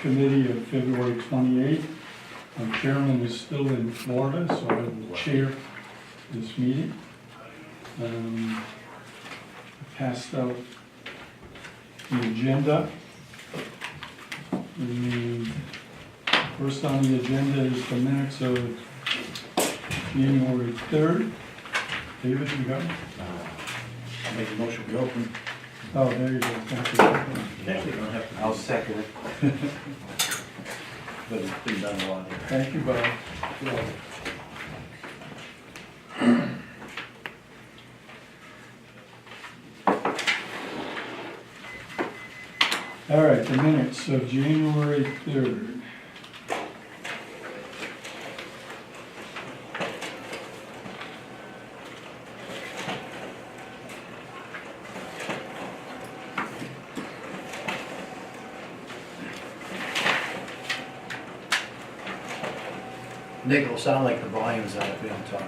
Committee of February 28th. Our chairman is still in Florida, so I will chair this meeting. I passed out the agenda. And first on the agenda is the minutes of January 3rd. David, you got it? I'll make a motion, we open. Oh, there you go. Thank you. Actually, don't have to. I'll second it. But it's been done a lot here. Thank you, Bob. All right, the minutes of January 3rd. Nick, it'll sound like the volume's out if we don't talk.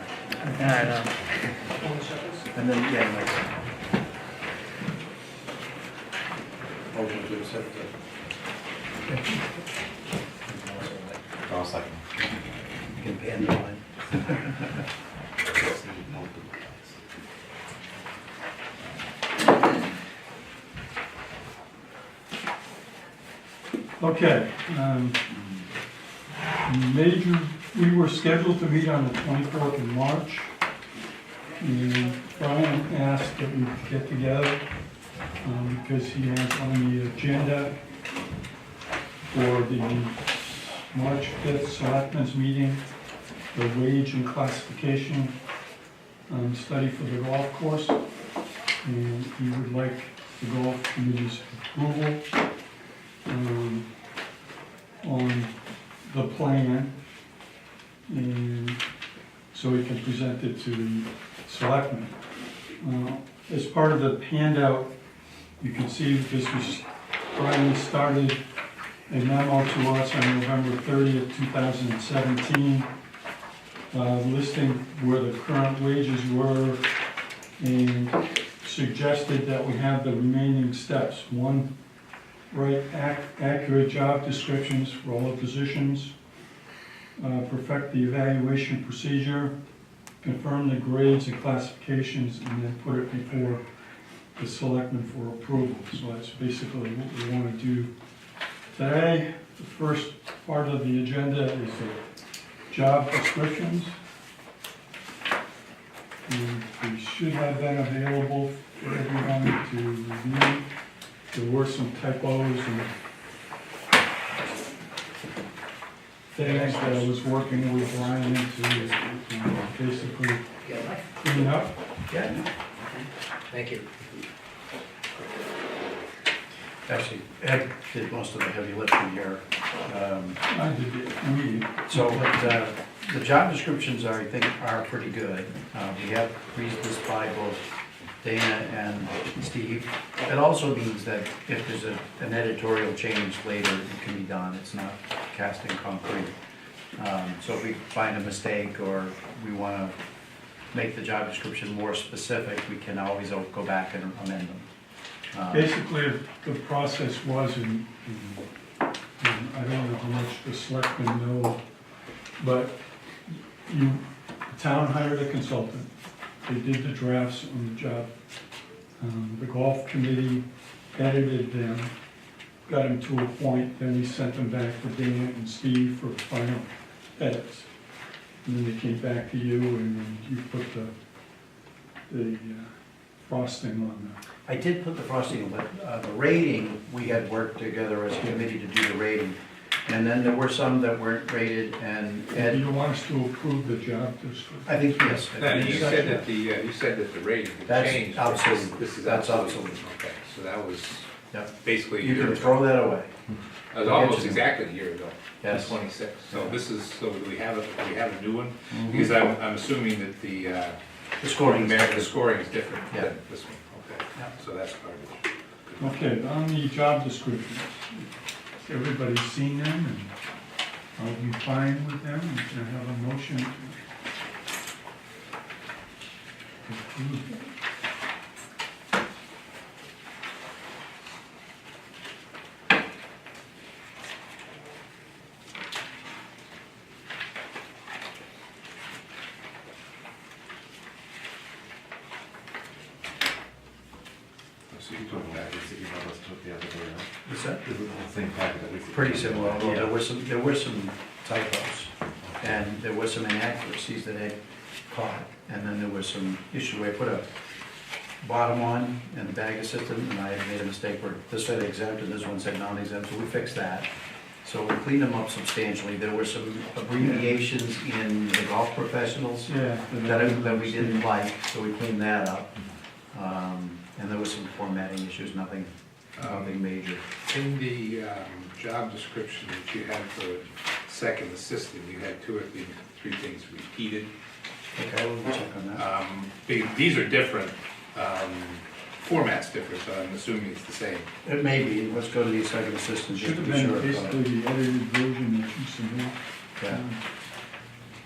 Yeah, I know. And then, yeah, like. Motion to accept the. I'll second. You can pan the line. Okay. We were scheduled to meet on the 24th of March. And Brian asked that we get together because he has on the agenda for the March 5th Selectmen's meeting, the wage and classification study for the golf course. And he would like the golf committee's approval on the plan, and so we can present it to the selectmen. As part of the handout, you can see that this was, Brian started a memo to us on November 30th, 2017, listing where the current wages were and suggested that we have the remaining steps. One, write accurate job descriptions for all the positions, perfect the evaluation procedure, confirm the grades and classifications, and then put it before the selectmen for approval. So that's basically what we want to do today. The first part of the agenda is the job descriptions. And we should have that available for everyone to review. There were some typos and things that I was working with Ryan to basically clean up. Yeah. Thank you. Actually, Ed did most of the heavy lifting here. I did it. So the job descriptions are, I think, are pretty good. We have read this by both Dana and Steve. It also means that if there's an editorial change later, it can be done. It's not cast in concrete. So if we find a mistake or we want to make the job description more specific, we can always go back and amend them. Basically, the process was, and I don't know how much the selectmen know, but the town hired a consultant. They did the drafts on the job. The golf committee edited them, got them to a point, then we sent them back to Dana and Steve for final edits. And then they came back to you, and then you put the frosting on the. I did put the frosting, but the rating, we had worked together as a committee to do the rating. And then there were some that weren't rated, and Do Ed, you want us to approve the job description? I think, yes. I No, think you so. said that the rating had That's changed. absolute. This is That's absolute. absolute. Okay, so that was Yeah. basically a You year can ago. throw that away. That was almost exactly a year ago. Yes. 26. So Yeah. this is, so do we have a new one? Mhm. Because I'm assuming that the The scoring. the scoring is different Yeah. than this one. Okay, Yeah. so that's garbage. Okay, on the job descriptions, everybody's seen them, and I'll be fine with them, and can I have a motion to approve them? You took that, that you us took the other day, right? What's that? This is the same packet that we. Pretty similar, although Yeah. there were some typos, and there were some inaccuracies that I caught, and then there was some issue, I put a bottom on in the bag assistant, and I had made a mistake where this said exempt and this one said non-exempt, so we fixed that. So we cleaned them up substantially. There were some abbreviations in the golf professionals Yeah. that we didn't like, so we cleaned that up. And there was some formatting issues, nothing major. In the job description that you had for second assistant, you had two or three things repeated. Okay, we'll check on that. These are different, format's different, but I'm assuming it's the same. It may be, let's go to the second assistant just Should to have be been sure. basically the edited version that you submitted. Yeah.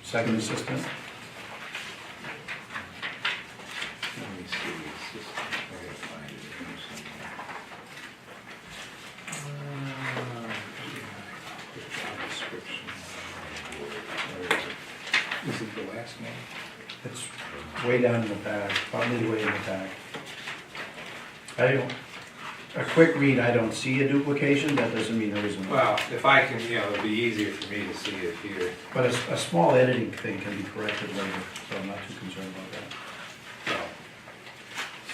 Second assistant, Let me see, assistant, I gotta find it in here somewhere. Job description. Where is it the last name? it's way down in the back, probably way in the back. A quick read, I don't see a duplication, that doesn't mean there isn't one. Well, if I can, it'll be easier for me to see it here. But a small editing thing can be corrected later, so I'm not too concerned about that. Well,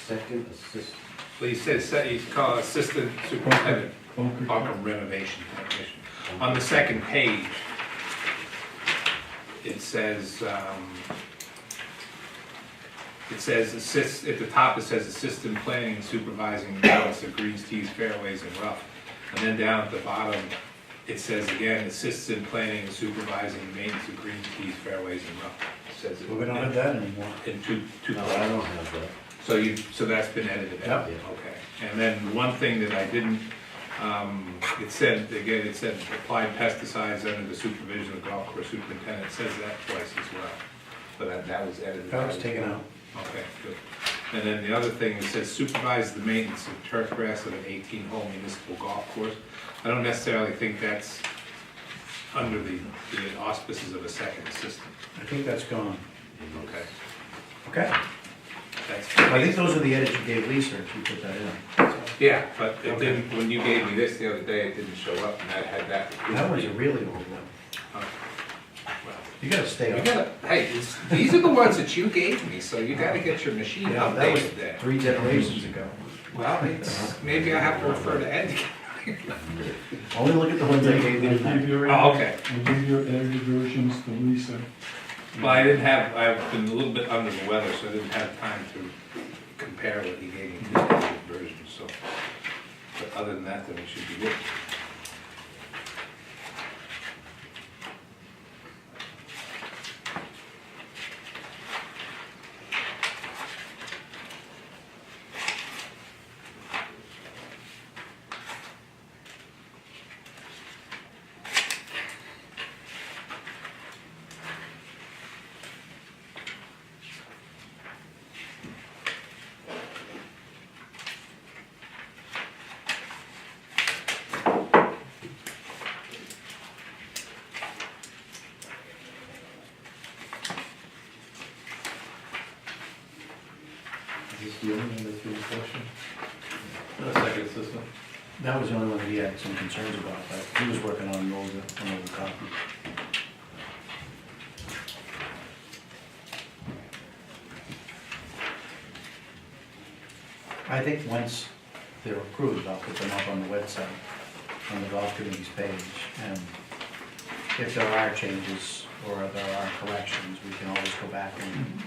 Second assistant. he says, he's called assistant superintendent, Bunker. bunker renovation technician. On the second page, it says, assist, at the top it says assistant planning and supervising maintenance of greens, tees, fairways, and rough. And then down at the bottom, it says again, assistant planning and supervising maintenance of greens, tees, fairways, and rough. It says it. But we don't have that anymore. In two No, I don't have that. So that's been edited out? Yep. Okay. And then one thing that I didn't, it said applied pesticides under the supervision of golf course superintendent. It says that twice as well. But that was edited. That was taken out. Okay, good. And then the other thing, it says supervise the maintenance of turf grass of an 18-hole municipal golf course. I don't necessarily think that's under the auspices of a second assistant. I think that's gone. Okay. Okay. That's. I think those are the edits you gave Lisa, if you put that in. Yeah, but it Okay. didn't, when you gave me this the other day, it didn't show up, and I had that. That was a really old one. Well, You gotta stay you on. gotta, hey, these are the ones that you gave me, so you gotta get your machine Yeah, that was updated there. 3 generations ago. Well, maybe I have to refer to Ed. Only look at the ones I gave I you. gave your, Oh, okay. I gave your edited versions to Lisa. Well, I've been a little bit under the weather, so I didn't have time to compare what he gave me to the other versions, so. But other than that, then we should be good. Is this the only one that's being questioned? Second assistant? That was the only one that he had some concerns about, but he was working on an older copy. I think once they're approved, I'll put them up on the website, on the golf committee's page, and if there are changes or there are corrections, we can always go back and.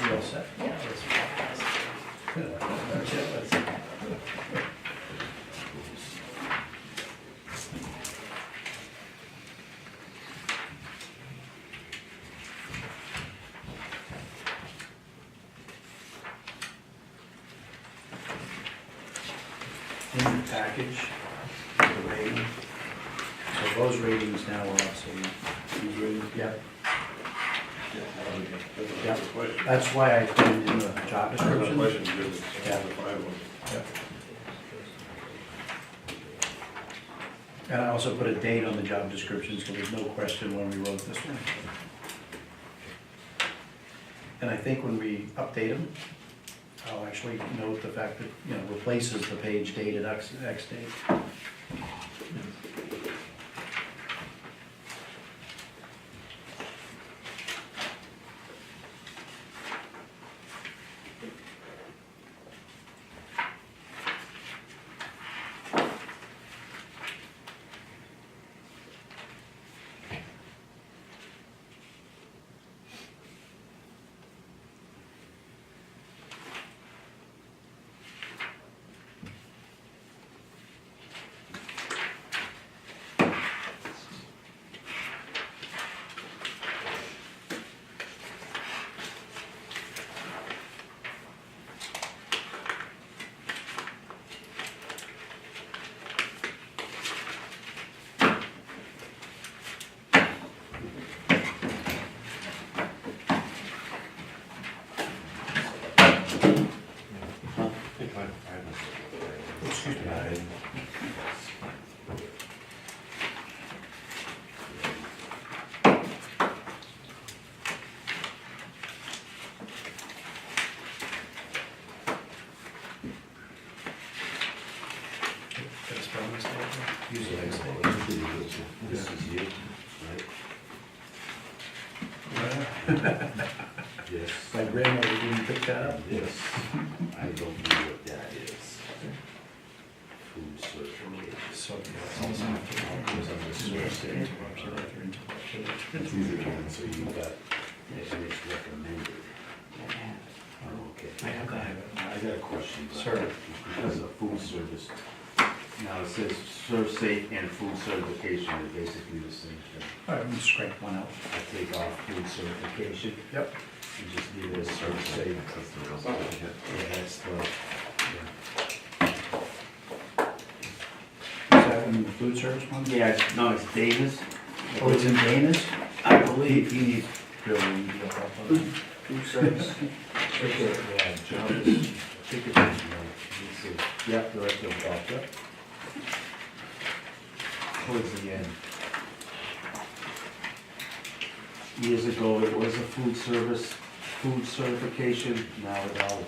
You all set? Yeah, In the package, is the rating. So those ratings now are up, so Who's ready? Yep. That's a question. That's why I put it in the job That's not a description. question, because it's Yeah. the final one. Yep. And I also put a date on the job description, so there's no question when we wrote this one. And I think when we update them, I'll actually note the fact that, you know, replaces the page dated X date. That's spelling mistake. Usually I say. This is you, right? Yes. My grandmother didn't pick that up. Yes. I don't know what that is. Food certification. So, yeah, it's also goes on the source, the interruption, after interruption. It's easy one, so you got, and it's recommended. Oh, okay. I have that. I got a question. Sir. Because of food service, now it says serve safe and food certification are basically the same thing. All right, let me scrape one out. I take off food certification Yep. and just leave it as serve safe. Yeah, that's the, Is that in the food service one? yeah, no, it's Davis. Oh, it's in Dana's? I believe. He needs Bill to be up on that. Food service. Yeah, John is, I think it's, let's see. Yeah, director of doctor. Towards the end. Years ago, it was a food service, food certification, now it all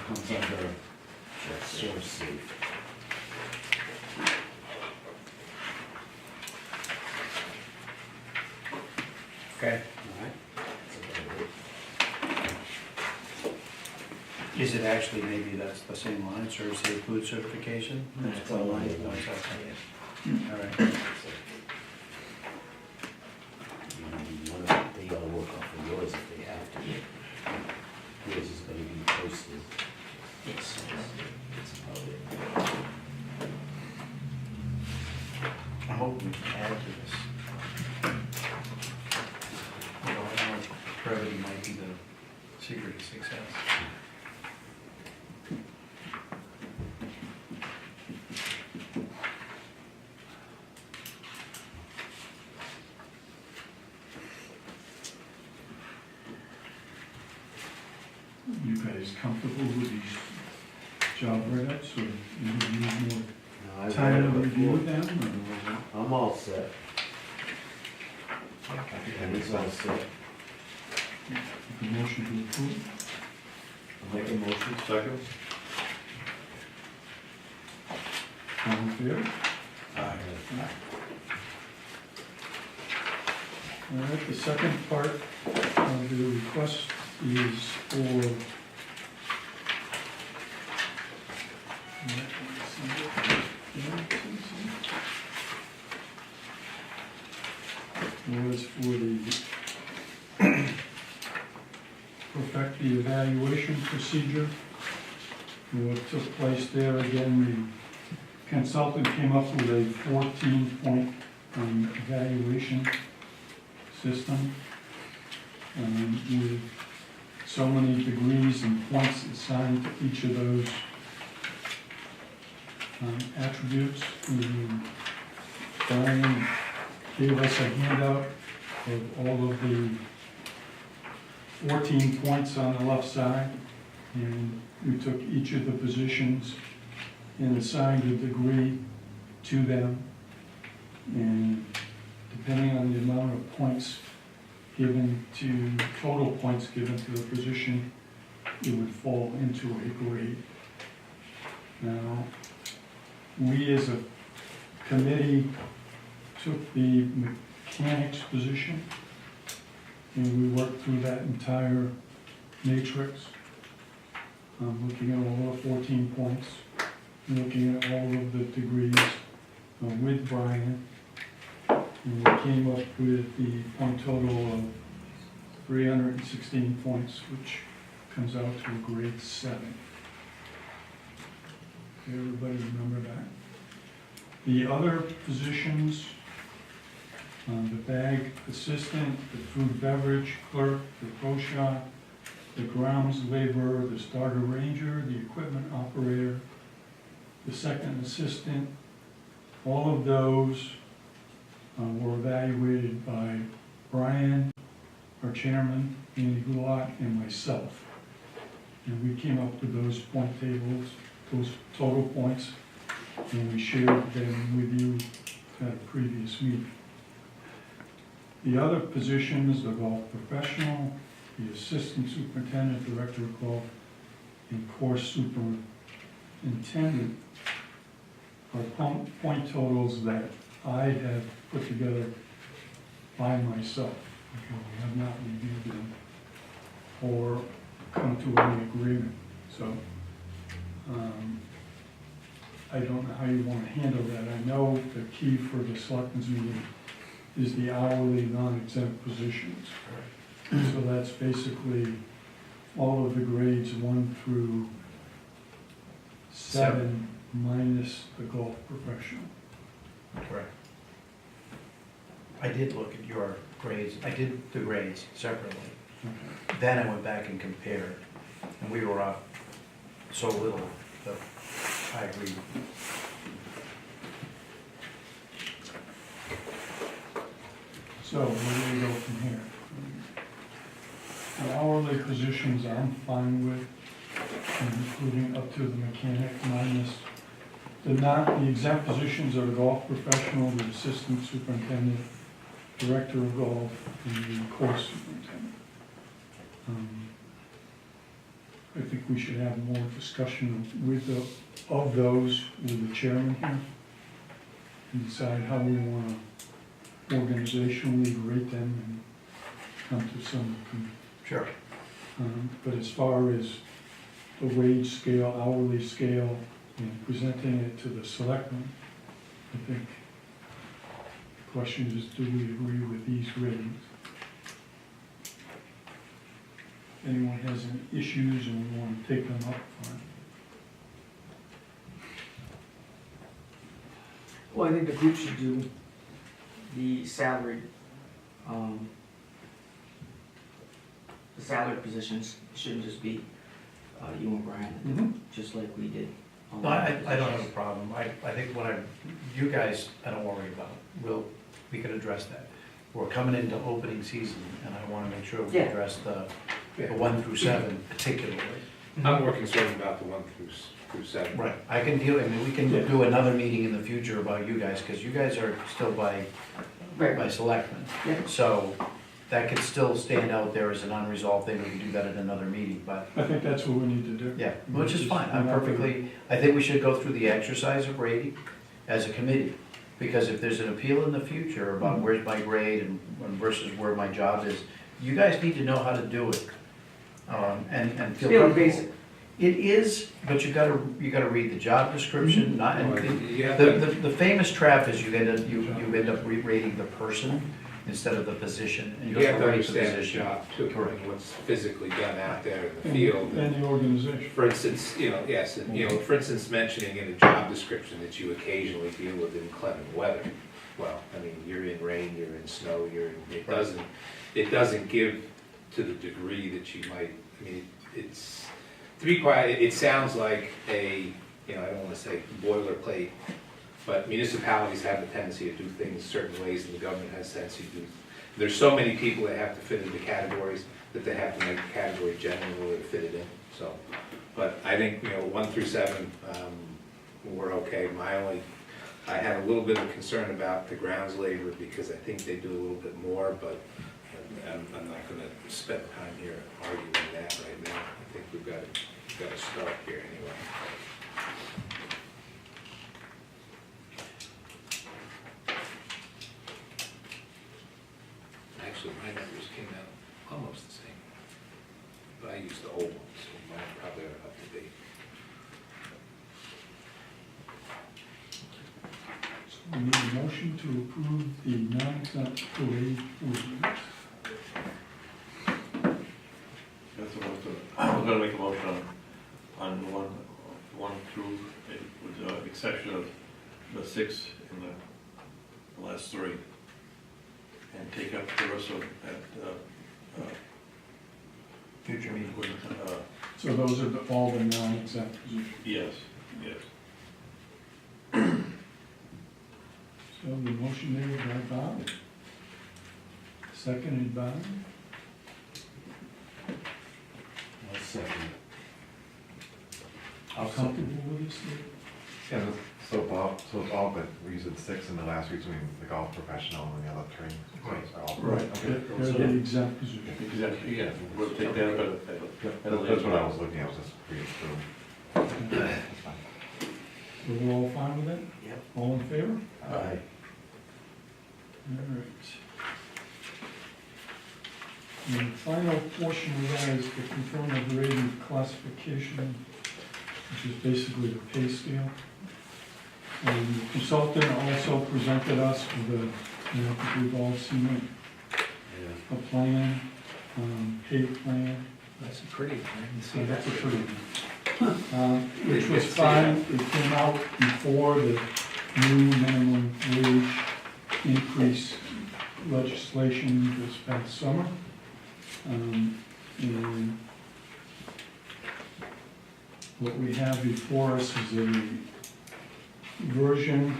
comes under that serve safe. Okay. Alright? That's about it. Is it actually, maybe that's the same line, serve safe food certification? That's one line. No, it's okay. All right. They gotta work off of yours if they have to. Yours is gonna be posted. That's about it. I hope we can add to this. You know, I know brevity might be the secret to success. You guys comfortable with these job write-ups, or you need more No, I've time to read it review before. them, or? I'm all set. And it's all set. The motion to approve? Make a motion. Second. All in favor? Aye. All right, the second part of the request is for was for the perfect the evaluation procedure. What took place there, again, the consultant came up with a 14-point evaluation system with so many degrees and points assigned to each of those attributes. Brian gave us a handout of all of the 14 points on the left side, and we took each of the positions and assigned a degree to them. And depending on the amount of points given to, total points given to the position, it would fall into a grade. Now, we as a committee took the mechanics position, and we worked through that entire matrix, looking at all the 14 points, looking at all of the degrees with Brian, and we came up with the point total of 316 points, which comes out to a grade 7. Okay, everybody remember that? The other positions, the bag assistant, the food beverage clerk, the pro shop, the grounds laborer, the starter ranger, the equipment operator, the second assistant, all of those were evaluated by Brian, our chairman, Andy Goulart, and myself. And we came up with those point tables, those total points, and we shared them with you at a previous meeting. The other positions, the golf professional, the assistant superintendent, director of golf, and course superintendent are point totals that I have put together by myself. Okay, we have not reviewed them or come to any agreement. So I don't know how you want to handle that. I know the key for the selectmen's meeting is the hourly non-exempt positions. So that's basically all of the grades 1 through 7 minus the golf professional. Correct. I did look at your grades, I did the grades separately. Okay. Then I went back and compared, and we were off so little that I agree. So where do we go from here? The hourly positions I'm fine with, including up to the mechanic minus the exempt positions are the golf professional, the assistant superintendent, director of golf, and the course superintendent. I think we should have more discussion of those with the chairman here and decide how we want to organizationally rate them and come to some. Sure. But as far as the wage scale, hourly scale, and presenting it to the selectmen, I think the question is, do we agree with these ratings? If anyone has any issues and we want to take them up, fine. Well, I think the group should do the salaried positions. It shouldn't just be you and Brian, just like we did. No, I don't have a problem. I think you guys, I don't worry about. We can address that. We're coming into opening season, and I want to make sure we Yeah. address the 1 through 7 particularly. I'm more concerned about the 1 through 7. Right, I can deal, I mean, we can do another meeting in the future about you guys, because you guys are still by selectmen. Yeah. So that could still stand out there as an unresolved thing, we can do that at another meeting, but, I think that's what we need to do. yeah, which is fine, I think we should go through the exercise of rating as a committee, because if there's an appeal in the future about where's my grade and versus where my job is, you guys need to know how to do it, and feel Fairly comfortable. basic. It is, but you gotta read the job description, not, and You have to- the famous trap is you end up rating the person instead of the position, and You you have to don't rate the understand the position. job too, Correct. and what's physically done out there in the field. And the organization. For instance, yes, and, for instance, mentioning in a job description that you occasionally deal with inclement weather. Well, I mean, you're in rain, you're in snow, it doesn't give to the degree that you might, I mean, it's, to be quiet, it sounds like I don't wanna say boilerplate, but municipalities have the tendency to do things certain ways, and the government has a tendency to do. There's so many people that have to fit into categories that they have to make the category general in order to fit it in, so. But I think, 1 through 7, we're okay. My only I had a little bit of concern about the grounds labor because I think they do a little bit more, but I'm not gonna spend time here arguing that right now. I think we've got to start here anyway. Actually, my numbers came out almost the same, but I used the old ones, so mine probably are up to date. So we need a motion to approve the non-exempt parade ordinance. That's I'm gonna make a motion on one through, with the exception of the 6 and the last 3. And take up the rest of at, Future meeting. So those are all the non-exempt positions. yes, yes. So the motion made by Bob, seconded by, I'll second. comfortable with this? Dave? Yeah, so Bob, so it's all but we used 6 in the last week, so we the golf professional and the other 3. So it's all- Right, Okay. they're the exempt positions. Exactly, yeah, we'll take that up at a later. That's what I was looking at, was just reading through. That's fine. So we're all fine with it? Yep. All in favor? Aye. All right. And the final portion of that is to confirm the grading classification, which is basically the pay scale. And the consultant also presented us with a, I think we've all seen it, Yeah. a plan, pay plan. That's a pretty, I didn't So see that's that. a pretty one. Which was fine, it came out before the new minimum wage increase legislation this past summer. And what we have before us is a version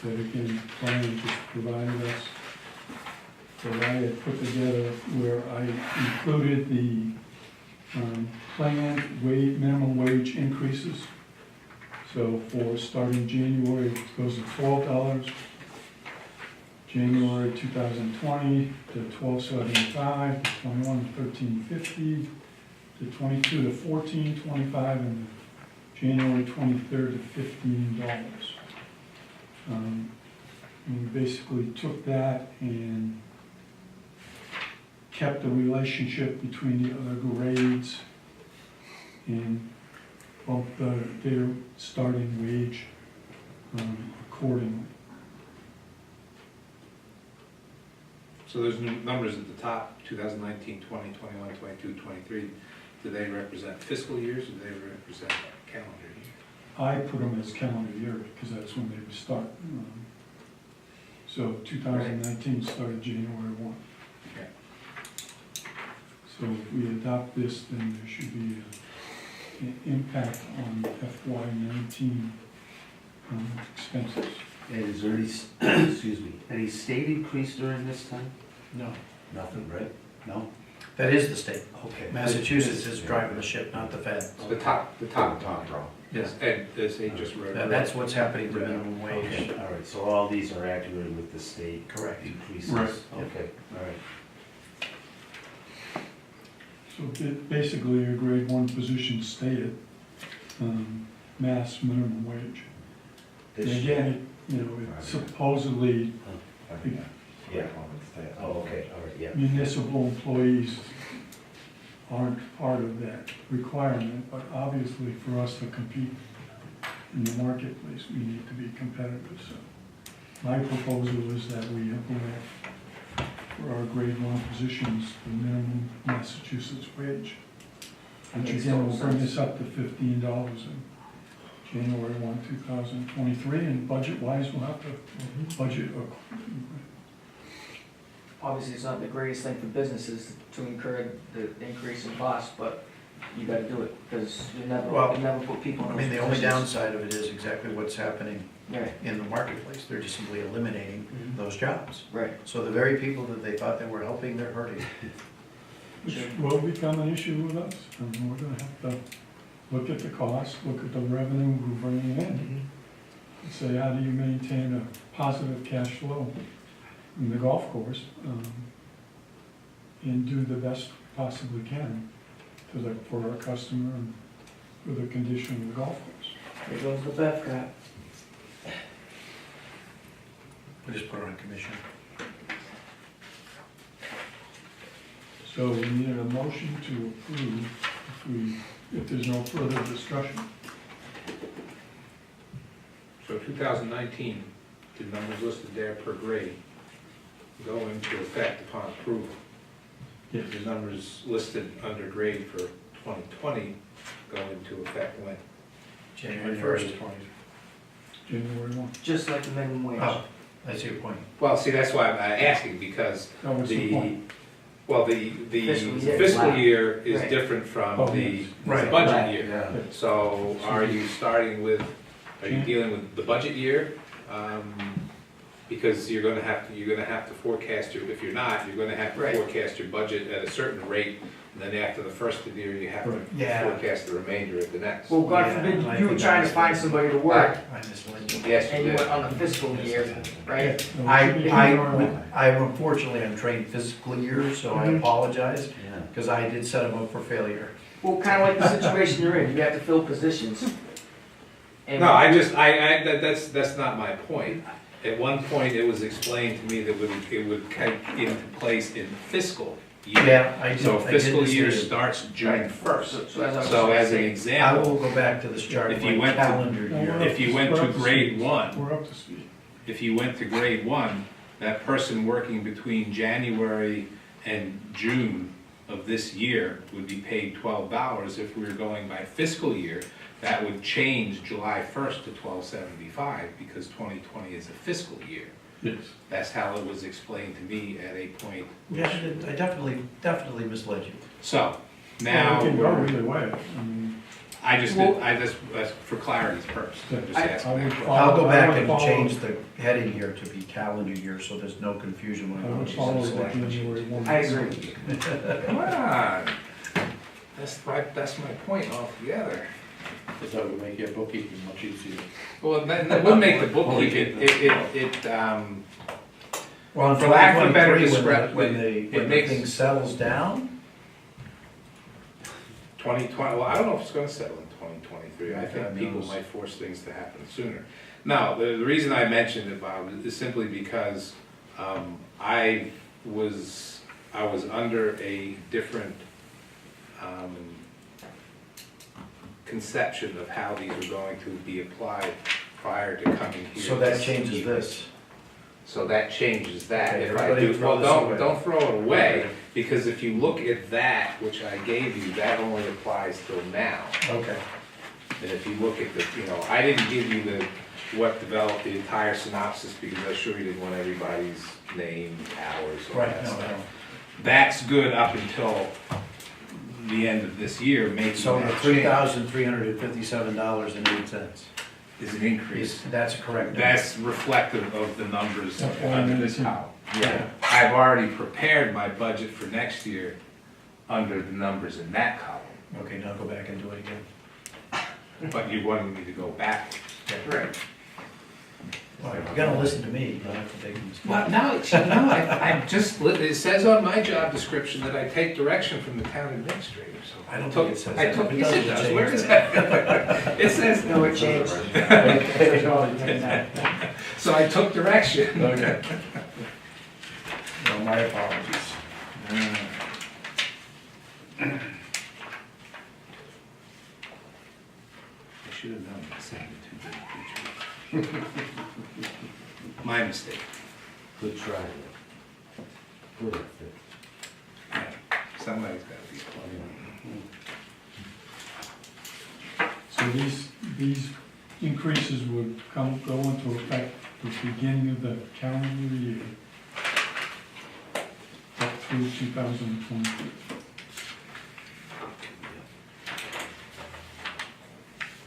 that again, Brian just provided us, that I had put together where I included the planned minimum wage increases. So for starting January, it goes to $12, January 2020 to $12.75, to 21 to $13.50, to 22 to $14.25, and January 23rd to $15. We basically took that and kept the relationship between the other grades and bumped their starting wage accordingly. So those new numbers at the top, 2019, 20, 21, 22, 23, do they represent fiscal years or do they represent calendar years? I put them as calendar year because that's when they would start. So 2019 started January 1. Okay. So if we adopt this, then there should be an impact on FY19 expenses. And is there any, excuse me, any state increase during this time? No, Nothing, right? No? that is the state. Okay. Massachusetts is driving the ship, not the Fed. The top row. Yes, and as they just wrote. That's what's happening to minimum Okay, wage. all right, so all these are accurate with the state Correct. increases? Right. Okay, all right. So basically, your grade 1 position stayed mass minimum wage. And This- again, it's supposedly Yeah. Oh, okay, all right, yeah. municipal employees aren't part of that requirement, but obviously for us to compete in the marketplace, we need to be competitive, so. My proposal is that we implement for our grade 1 positions, the minimum Massachusetts wage, which Makes again will total bring sense. us up to $15 in January 1, 2023, and budget-wise, we'll have to budget Obviously, it's not the greatest thing for businesses to incur the increase in cost, but you gotta do it, because you Well, never put people in I those mean, the only positions. downside of it is exactly what's happening Right, in the marketplace. They're just simply eliminating those jobs. right. So the very people that they thought they were helping, they're hurting. which will become an issue with us. I mean, we're gonna have to look at the cost, look at the revenue we're bringing in, say, how do you maintain a positive cash flow in the golf course? And do the best possibly can for our customer and for the condition of the golf course. There goes the Bevcott. We just put it on commission. So we needed a motion to approve if there's no further discussion. So 2019, the numbers listed there per grade go into effect upon approval. Yes. The numbers listed under grade for 2020 go into effect when? January 1st. January 1. Just like the minimum wage. Oh, I see your point. Well, see, that's why I'm asking, because That was the point. well, the Fiscal year. fiscal year is Right. different from Oh, the yes. Right. budget Right. year. Yeah. So are you starting with, are you dealing with the budget year? Because you're gonna have to forecast if you're not, you're gonna have to Right. forecast your budget at a certain rate, and then after the first of the year, you have to Right. Yeah. forecast the remainder at the next. Well, God Yeah, forbid, I you were think trying I to find understand. somebody to work, I misled you. Yes, and you you did. went on a fiscal year, right? I unfortunately, I'm trained fiscal year, so I Mhm. apologize, Yeah. because I did set them up for failure. Well, kind of like the situation you're in, you have to fill positions. And- No, that's not my point. At one point, it was explained to me that it would come into place in fiscal year. Yeah, I did. So I did fiscal year mislead you. starts June first. So as I was So as an saying, I example, will go back to this chart, If you like went to- calendar No, year. we're if you went we're to up grade speed. one, We're up to speed. if you went to grade one, that person working between January and June of this year would be paid $12. If we were going by fiscal year, that would change July 1st to $12.75 because 2020 is a fiscal year. Yes. That's how it was explained to me at a point. Yeah, I definitely misled you. So, Well, now, we can go either way. I mean, that's for clarity's purpose, I'm just I asking would that question. I'll go back I would and follow- change the heading here to be calendar year, so there's no confusion when I it would comes follow to the selectmen. January 1. I agree. Come on. That's my point altogether. Because that would make your bookkeeping much easier. Well, that would make the bookkeeping, Well, in For lack of a better 2023, when it the makes- thing settles down, 2020, well, I don't know if it's gonna settle in 2023. I God think people knows. might force things to happen sooner. Now, the reason I mentioned it, Bob, is simply because I was under a different conception of how these were going to be applied prior to coming here. so that to changes see this. So that changes that. Okay, If I everybody do, throw well, this away. don't throw it away, because if you look at that, which I gave you, that only applies till now. Okay. And if you look at the, I didn't give you what developed the entire synopsis, because I sure you didn't want everybody's name, hours, all Right, that no, stuff. no. That's good up until the end of this year, maybe So the that change $3,357.08 is an increase. that's correct. That's reflective of the numbers That's under what this I mean. column. Yeah, I've already prepared my budget for next year under the numbers in that column, Okay, now go back and do it again. but you wanted me to go back. Right. Well, you gotta listen to me, you don't have to take them. I just, it says on my job description that I take direction from the town administrator, so. I don't think it says I that. took, It yes, it doesn't does, where change is that? It says, No, it changed. so I took direction. Okay. No, my apologies. I should have known that saying the two big pictures. My mistake. Good try. Good effort. Yeah, somebody's gotta be funny. So these increases would go into effect at the beginning of the calendar year up through 2023.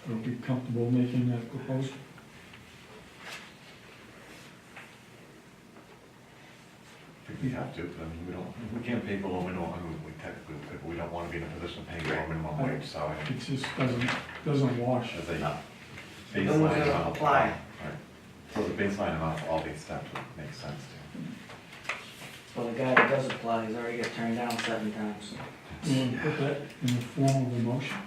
Are we comfortable making that proposal? I think we have to, I mean, we can't pay below minimum, I mean, we technically could, but we don't wanna be in a position of paying below minimum wage, so I think It just doesn't wash. as a Then we're baseline. gonna apply. Right. So the baseline amount for all these steps would make sense too. Well, the guy that does apply, he's already got turned down 7 times. You want to put that in the form of a motion?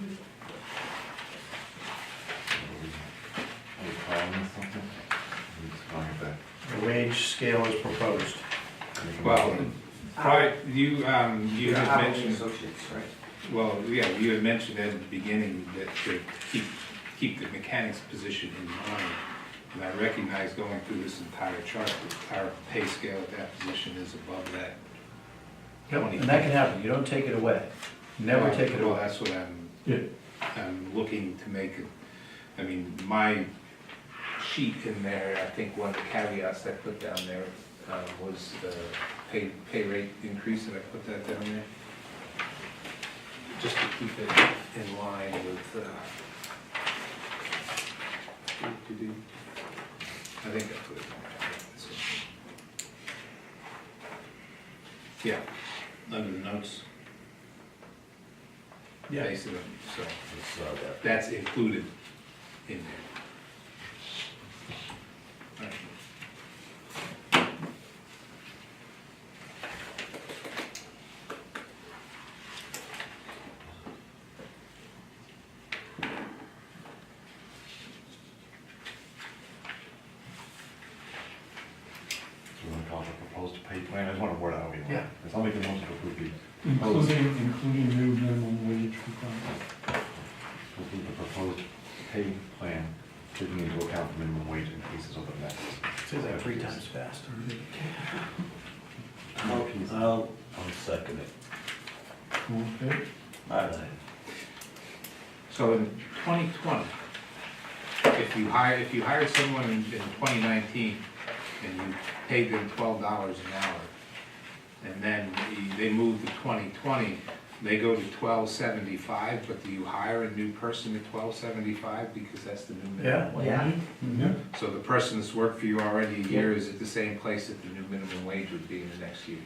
Are you calling this something? I'm just calling it that. The wage scale is proposed. Make a Well, motion. you had Hourly mentioned, associates, right? well, yeah, you had mentioned at the beginning that to keep the mechanic's position in mind. And I recognize going through this entire chart, that our pay scale at that position is above that. And that can happen, you don't take it away. Never take it Well, away. that's what Yeah. I'm looking to make it, I mean, my sheet in there, I think one of the caveats I put down there was the pay rate increase, and I put that down there. Just to keep it in line with, I think I put it down. Yeah, under the notes. Yeah. Basically, so that's included in there. All right. So we want to call it a proposed pay plan, I just want to word it out. Yeah. Because I'll make a motion to approve the, Including new minimum wage requirements. approve the proposed pay plan, taking into account the minimum wage increases over the next. Say that 3 times fast. I'll second it. Okay, Aye. So in 2020, if you hired someone in 2019 and you paid them $12 an hour, and then they move to 2020, they go to $12.75, but do you hire a new person at $12.75 because that's the new Yeah. minimum wage? Yeah. yeah, So the person that's worked for you already a year is at the same place that the new minimum wage would be in the next year?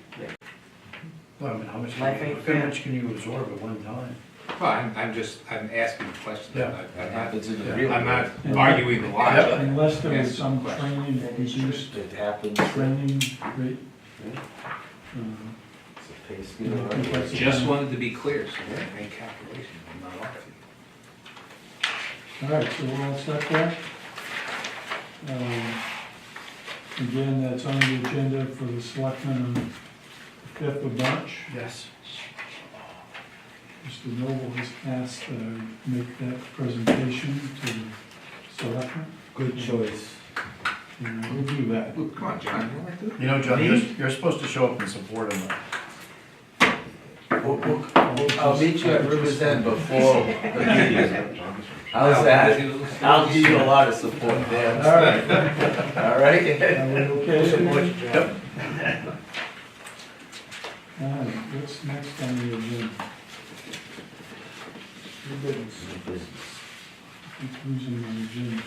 Well, I mean, how Life ain't fair. much can you absorb at one time? Well, I'm asking a question. Yeah. I'm not- in the real I'm not arguing the logic. unless there was Yes. some training, reduced It happens. training rate. It's a pay you scale. know, complexity. Just wanted to be clear, so when I make calculations, I'm not off you. All right, so we're all set there. Again, that's on the agenda for the selectmen on the 5th of March. Yes. Mr. Noble has asked that I make that presentation to the selectmen, Good choice. and I will do that. Come on, John, you like to? You know, John, you're supposed to show up and support him. I'll meet you at River's End before the meeting. How's that? I'll give you a lot of support there. All right, All right? are we okay? Yep. All right, what's next on the agenda? New business. Keep losing my agenda.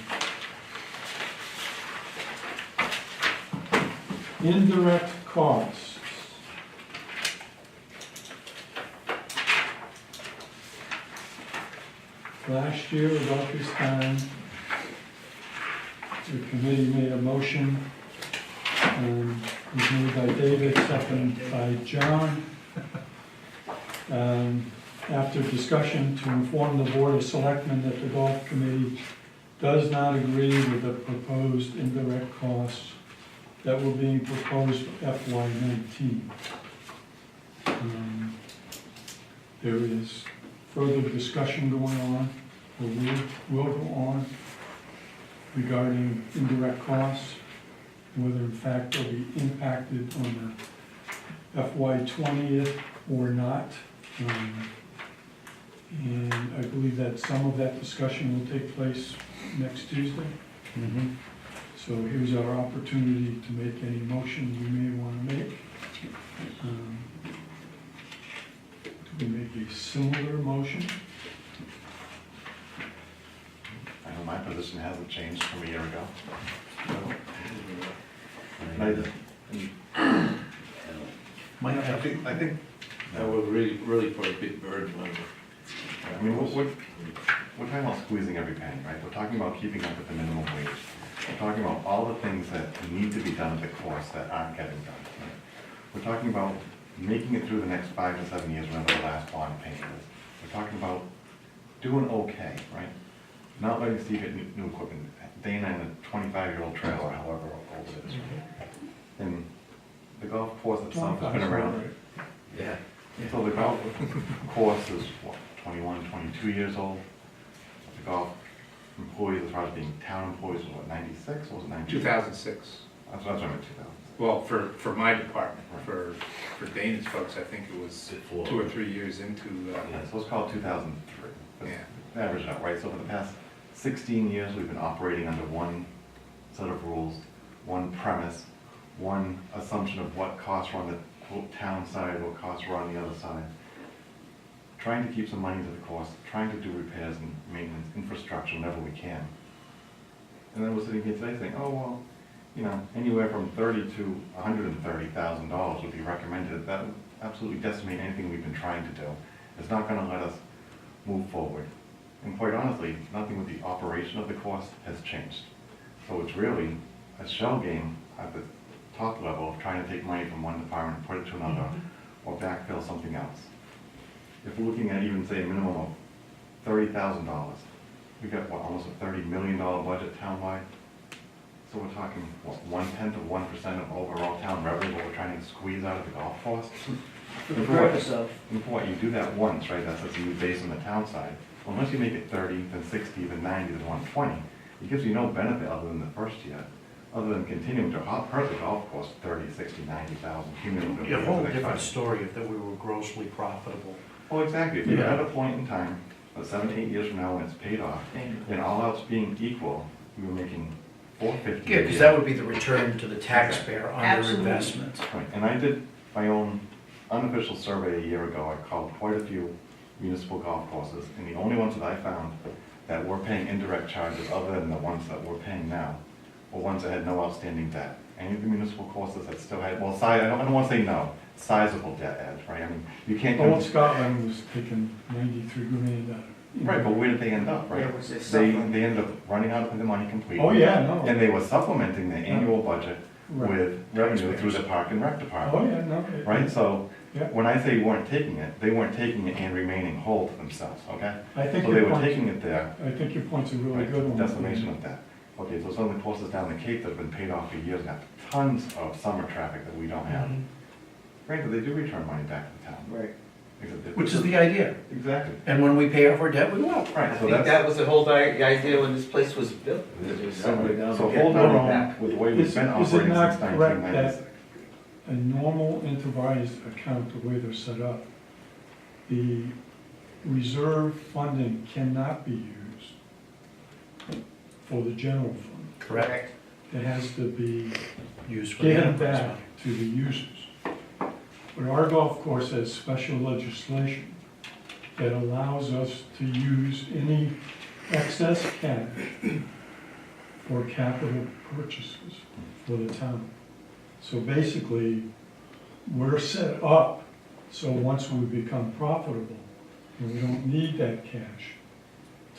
Indirect costs. Last year, about this time, the committee made a motion, it was made by David, seconded by John. After discussion, to inform the Board of Selectmen that the Golf Committee does not agree with the proposed indirect costs that were being proposed for FY19. There is further discussion going on, or will go on, regarding indirect costs, whether in fact they'll be impacted on the FY20 or not. And I believe that some of that discussion will take place next Tuesday. Mm-hmm. So here's our opportunity to make any motions we may want to make. Do we make a similar motion? I know my position hasn't changed from a year ago. Might I have, think, That would really put a big burden on I mean, we're talking about squeezing every penny, right? We're talking about keeping up with the minimum wage. We're talking about all the things that need to be done at the course that aren't getting done. Right? We're talking about making it through the next 5 to 7 years, whenever the last bond payment is. We're talking about doing okay, right? Not letting Steve get new equipment. Dana in a 25-year-old trailer, however old it is. And the golf course itself has been around. Yeah. So the golf course is, what, 21, 22 years old? The golf employees, as far as being town employees, was what, 96, or was it 92? 2006. That's what I meant, 2000. Well, for my department, for Dana's folks, I think it was Before. 2 or 3 years into, Yeah, so it's called 2003. But yeah. average out, right? So for the past 16 years, we've been operating under one set of rules, one premise, one assumption of what costs were on the quote town side, what costs were on the other side. Trying to keep some money to the cost, trying to do repairs and maintenance, infrastructure whenever we can. And then we're sitting here today saying, oh, well, you know, anywhere from $30,000 to $130,000 would be recommended. That would absolutely decimate anything we've been trying to do. It's not gonna let us move forward. And quite honestly, nothing with the operation of the course has changed. So it's really a shell game at the top level of trying to take money from one department and put it to another, or backfill something else. If we're looking at even, say, a minimum of $30,000, we got, what, almost a $30 million budget townwide? So we're talking, what, 0.1% of overall town revenue, what we're trying to squeeze out of the golf course? For the purpose of, And for what, you do that once, right, that's a new base on the town side. Well, once you make it 30, then 60, then 90, then 120, it gives you no benefit other than the first year, other than continuing to hurt the golf course 30, 60, 90,000 cumulatively. A over whole the next different 5 story if that we were grossly profitable. Well, exactly, if you're Yeah. at a point in time, 7 to 8 years from now when it's paid off, and all else being equal, we were making $450. Yeah, because that would be the return to the taxpayer on their Absolutely. investment. Right, and I did my own unofficial survey a year ago. I called quite a few municipal golf courses, and the only ones that I found that were paying indirect charges, other than the ones that we're paying now, were ones that had no outstanding debt. Any of the municipal courses that still had, well, I don't want to say no, sizable debt, Ed, right? I mean, you can't go. Old Scotland was taking 93 grand out of it. Right, but where did they end up, right? Where was it They suffering? ended up running out of the money completely. Oh, yeah, no. And they were supplementing their annual budget Right. with revenue through the Park and Rec Oh, Department. yeah, no. Right, so Yeah. when I say weren't taking it, they weren't taking it and remaining whole to themselves, okay? I think So they your were point, taking it there, I think your point's a really right, good one. decimation of that. Okay, so some of the courses down the Cape that have been paid off for years and have tons of summer traffic that we don't have. Mhm. Granted, they do return money back to the town. right. Except it- Which is the idea. Exactly, And when we pay off our debt, we will. right, I so think that's. that was the whole idea when this place was built. It was somewhere down So to get hold money on back. with the way we've Is been it operating not since correct 1996. a normal enterprise account, the way they're set up, the reserve funding cannot be used for the general fund. Correct. It has to be Used for the given enterprise back fund. to the users. But our golf course has special legislation that allows us to use any excess cash for capital purchases for the town. So basically, we're set up, so once we become profitable, and we don't need that cash,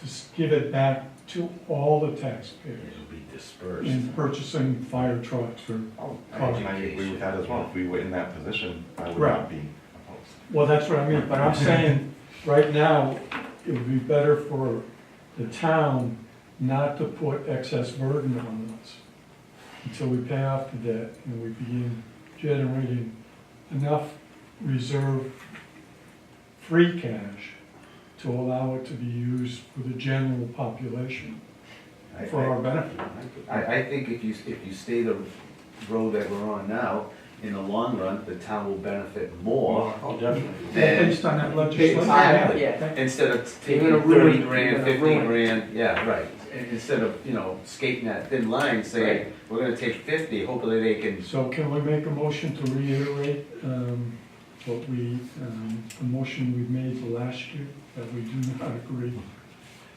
to give it back to all the taxpayers It'll be dispersed. in purchasing fire trucks or, Oh, and I agree with that as well. If we were in that position, I would Right. not be opposed. well, that's what I mean, but I'm saying, right now, it would be better for the town not to put excess burden on us until we pay off the debt and we begin generating enough reserve free cash to allow it to be used for the general population, for our benefit. I think if you stay the road that we're on now, in the long run, the town will benefit more Oh, definitely. than, Based on that legislation. Exactly. Yeah. instead of You're taking gonna ruin 30 it. grand, You're gonna 50 ruin it. grand, yeah, right. Instead of, skating that thin line, saying, we're gonna take 50, hopefully they can, So can we make a motion to reiterate what the motion we made the last year, that we do not agree?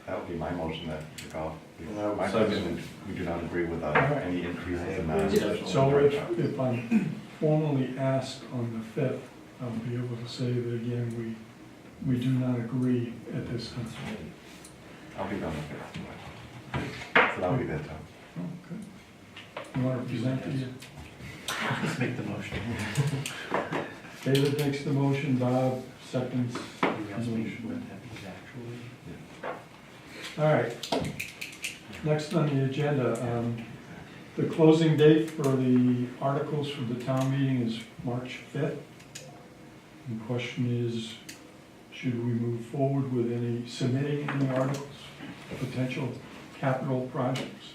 That would be my motion that the golf, And I would my second position, we do not agree with Alright. any increases in So if I'm formally asked on the 5th, I'll be able to say that again, we do not agree at this time. I'll be done with it. So that'll be that time. Oh, good. You want to present to you? Let's make the motion. David makes the motion, Bob seconds the motion. All right. Next on the agenda, the closing date for the articles for the town meeting is March 5th. The question is, should we move forward with submitting any articles, potential capital projects?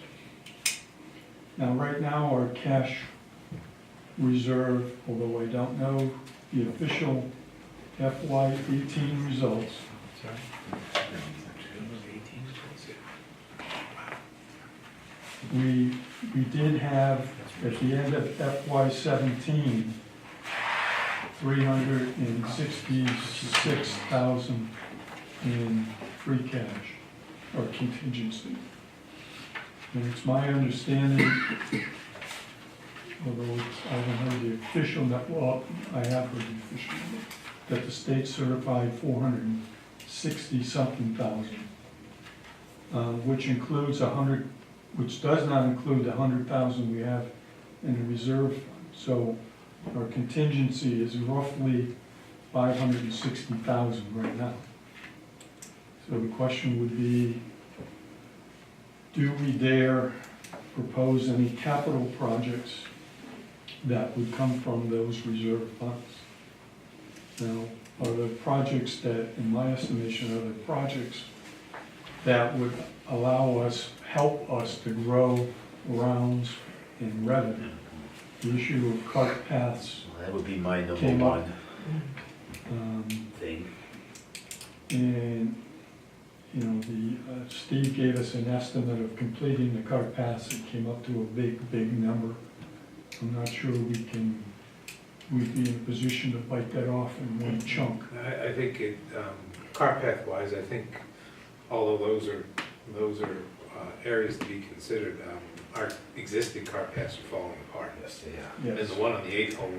Now, right now, our cash reserve, although I don't know the official FY18 results, we did have, at the end of FY17, 366,000 in free cash or contingency. And it's my understanding, although I haven't heard the official, well, I have heard the official number, that the state certified 460-something thousand, which includes which does not include the 100,000 we have in the reserve fund. So our contingency is roughly 560,000 right now. So the question would be, do we dare propose any capital projects that would come from those reserve funds? Now, are the projects that, in my estimation, are the projects that would help us to grow rounds in revenue? The issue of cart paths, That would be my number Came up. one thing. and, you know, Steve gave us an estimate of completing the cart paths. It came up to a big number. I'm not sure we'd be in a position to bite that off in one chunk. I think cart path wise, I think, although those are areas to be considered, our existing cart paths are falling apart. Yes, they are. And Yes. the one on the 8th hole,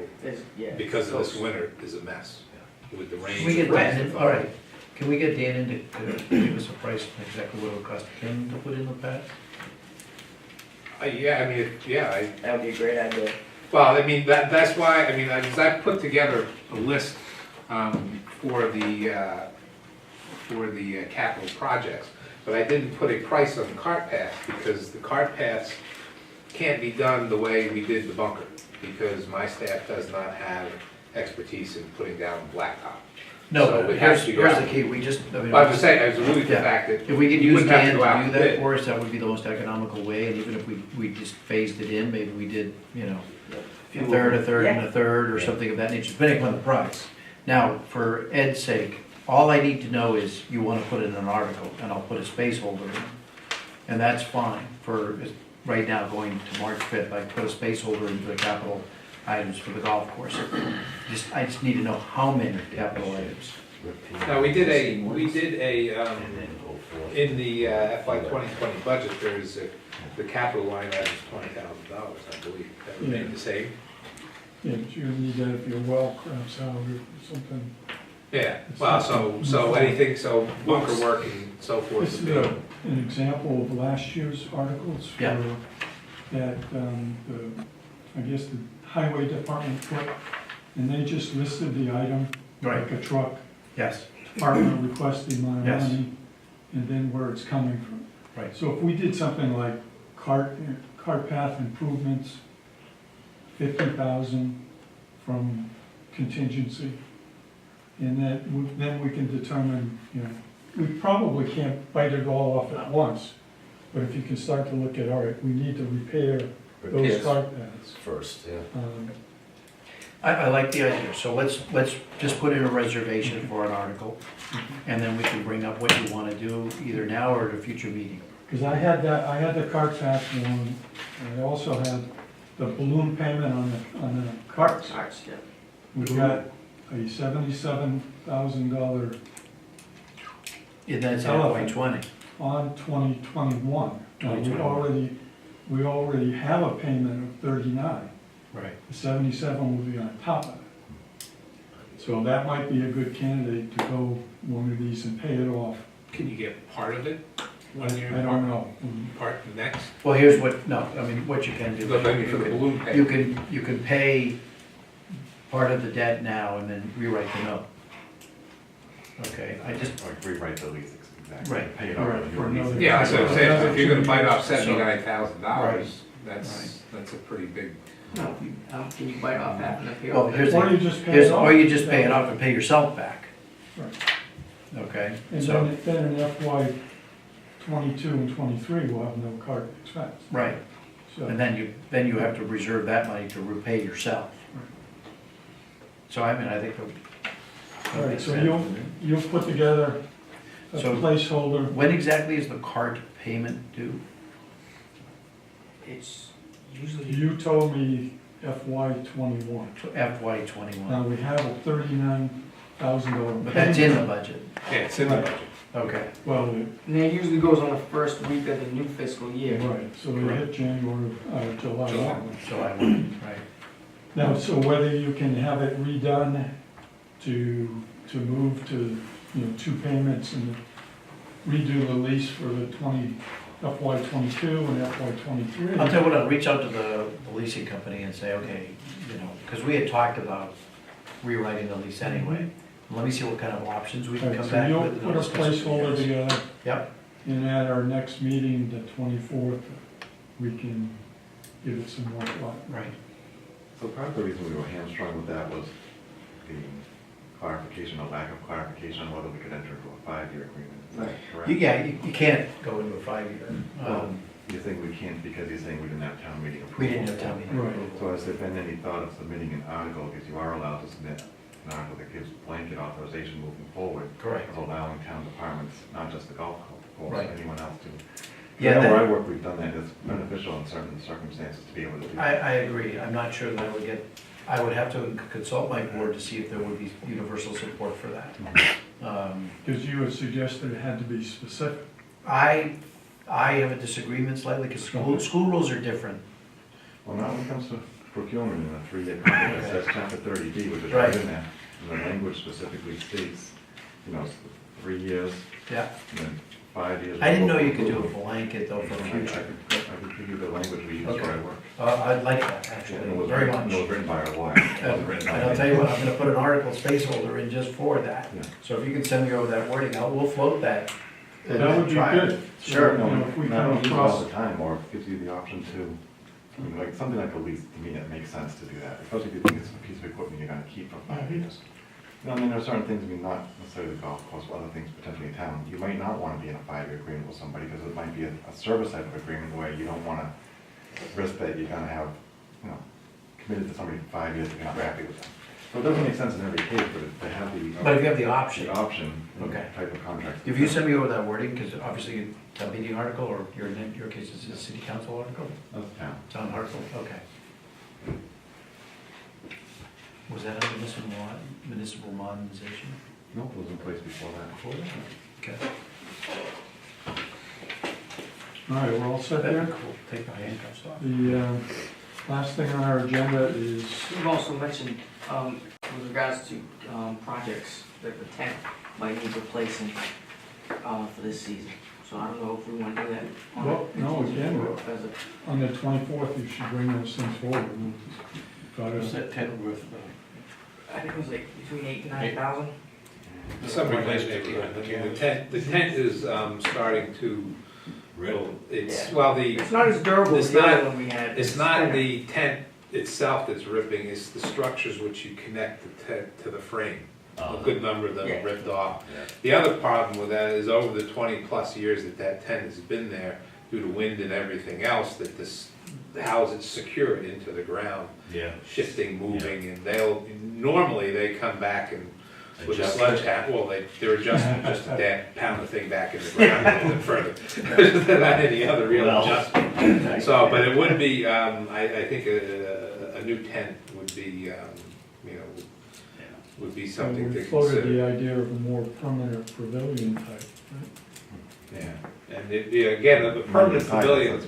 Yeah. because of this winter, is a mess with the rain. Can we get Dan in, all right, can we get Dan in to give us a price on exactly what it would cost him to put in the path? Yeah, I mean, That would be a great idea. well, I mean, that's why, I mean, because I put together a list for the capital projects, but I didn't put a price on the cart path, because the cart paths can't be done the way we did the bunker, because my staff does not have expertise in putting down blacktop. No, So but it has here's to go the out. key, we just, I mean. But I'm just saying, I was alluding to the Yeah. fact that If we could you use wouldn't have Dan to go out to do and that bid. for us, that would be the most economical way, and even if we just phased it in, maybe we did, you know, a third, and a third, or something of that nature, depending upon the price. Now, for Ed's sake, all I need to know is you wanna put in an article, and I'll put a space holder in. And that's fine for, right now, going to March 5th, I put a space holder into the capital items for the golf course. I just need to know how many capital items. Now, we did a, And then go forth. in the FY 2020 budget, there's the capital line item is $20,000, I believe. That remained the same. Yeah, but you're gonna need that if your well craps out or something. Yeah, well, so anything, so bunker work and so forth. This is would be- an example of last year's articles for Yeah. that, I guess the highway department put, and they just listed the item, like a truck, Yes, department requests the amount of Yes. money, and then where it's coming from. right. So if we did something like cart path improvements, 50,000 from contingency, and then we can determine, you know, we probably can't bite it all off at once, but if you can start to look at, all right, we need to repair those Repairs cart paths. first, yeah. I like the idea, so let's just put in a reservation for an article, and then we can bring up what you wanna do, either now or at a future meeting. Because I had the cart path one, and I also had the balloon payment on the carts. Arts, yeah. We got a $77,000 And that's Elephant. FY20. on 2021. Now, we already have a payment of 39. Right. The 77 will be on top of it. So that might be a good candidate to go one of these and pay it off. Can you get part of it? 1 year. I don't know. Part next, Well, here's what, no, I mean, what you can do. no, maybe for the balloon payment. You can pay part of the debt now and then rewrite the note. Okay, I just, Like rewrite the lease, exactly. Right. Pay it Right, off. for another- Yeah, that's what I'm saying, if you're gonna bite off So- $79,000, Right. that's a pretty big, No, can you bite off half and then pay well, off? here's Or the, you just pay it off. or you just pay it off and pay yourself back. Right. Okay, And so, then in FY 22 and 23, we'll have no card expense. right, So, and then you have to reserve that money to repay yourself. Right. So I mean, I think. all right, so you'll put together a So- placeholder. When exactly is the card payment due? It's usually, You told me FY 21. FY '21, Now, we have a $39,000. but that's in the budget, yeah, it's in the budget. okay. Well, and it usually goes on the first week of the new fiscal year. right, so we hit January, July July. 1. So I would, right, Now, so whether you can have it redone to move to, 2 payments and redo the lease for the FY 22 and FY 23. I'll tell you what, I'll reach out to the leasing company and say, okay, because we had talked about rewriting the lease anyway. Let me see what kind of options we can Right, come so back you'll with. and put a I'll discuss it with you placeholder guys. together, Yep, and at our next meeting, the 24th, we can give it some more thought. right. So part of the reason we were hamstrung with that was the clarification, or lack of clarification on whether we could enter into a 5-year agreement. Is that correct? Yeah, you can't go into a 5-year. Well, you're saying we can't because you're saying we didn't have town meeting approval. We didn't have town meeting Right. approval. So has there been any thought of submitting an article, because you are allowed to submit an article that gives blanket authorization moving forward Correct. of allowing town departments, not just the golf course, Right. anyone else to. Yeah, I know where that- I work, we've done that, it's beneficial in certain circumstances to be able to do that. I agree. I'm not sure that I would have to consult my board to see if there would be universal support for that. Because you had suggested it had to be specific. I have a disagreement slightly, because school rules are different. Well, now when it comes to procurement in a 3-year contract, it says chapter 30D, which is Right. right in there, and the language specifically states, 3 years, Yeah. and then 5 years. I didn't know you could do a blanket though for I future. could give you the language we use Okay. where I work. I'd like that, And actually, it was very written- much. It was written by a lawyer. It wasn't written by And I'll me. tell you what, I'm gonna put an article spaceholder in just for that. Yeah. So if you can send me over that wording, we'll float that. That would be Try it. good. Sure. If we Not come only use it all across, the time, or it gives you the option to, like, something like a lease, to me, it makes sense to do that, especially if you think it's a piece of equipment you're gonna keep for 5 years. I mean, there are certain things, not necessarily the golf course, but other things potentially in town, you might not wanna be in a 5-year agreement with somebody, because it might be a service type of agreement where you don't wanna risk that you're gonna have, committed to somebody for 5 years if you're not happy with them. So it doesn't make sense in every case, but to have But if you have the option, the option in Okay. type of contract. if you send me over that wording, because obviously it's a meeting article, or in your case, it's a city council article, That's town. town article, okay. Was that under municipal modernization? No, it was in place before that. Okay. all right, we're all set That'd there. be cool, take my handcuffs off. The last thing on our agenda is, You've also mentioned, with regards to, projects, that the tent might need replacing, for this season. So I don't know if we wanna do that. Well, no, we can. As a- on the 24th, you should bring those things forward. We'll just try to- that tent worth? I think it was like between 8,000 and 9,000. Some replacement, the tent is, starting to, it's, Yeah. well, It's not as durable as It's the not- other one we had. it's not the tent itself that's ripping, it's the structures which you connect the tent to the frame. A good number of them Yeah. ripped off. The other problem with that is over the 20-plus years that tent has been there, due to wind and everything else, that how is it secured into the ground, Yeah. shifting, moving, and normally they come back and with a Adjust it. sledgehammer, well, they're adjusting just to pound the thing back in the ground a little bit further. Not any other real Well. adjustment. So, but it would be, I think a new tent would be, would be something we to floated consider. the idea of a more permanent pavilion type. Yeah, and again, the permanent pavilion,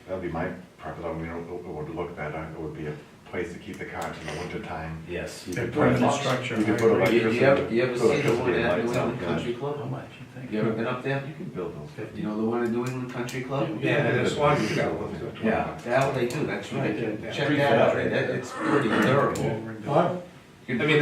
That'd be my preference, I mean, it would look better, it would be a place to keep the cars in the winter time. Yes. You could put Permanent a- structure. You could put You ever electricity, see the put one electricity at New lights England out, Country How Club? much, you think? You ever been up there? You can build those. You know the one in New England Country Club? Yeah, and the Swansea's got one too. Yeah, that's what they do, that's right. Yeah. Check that out, it's pretty durable. What? I mean,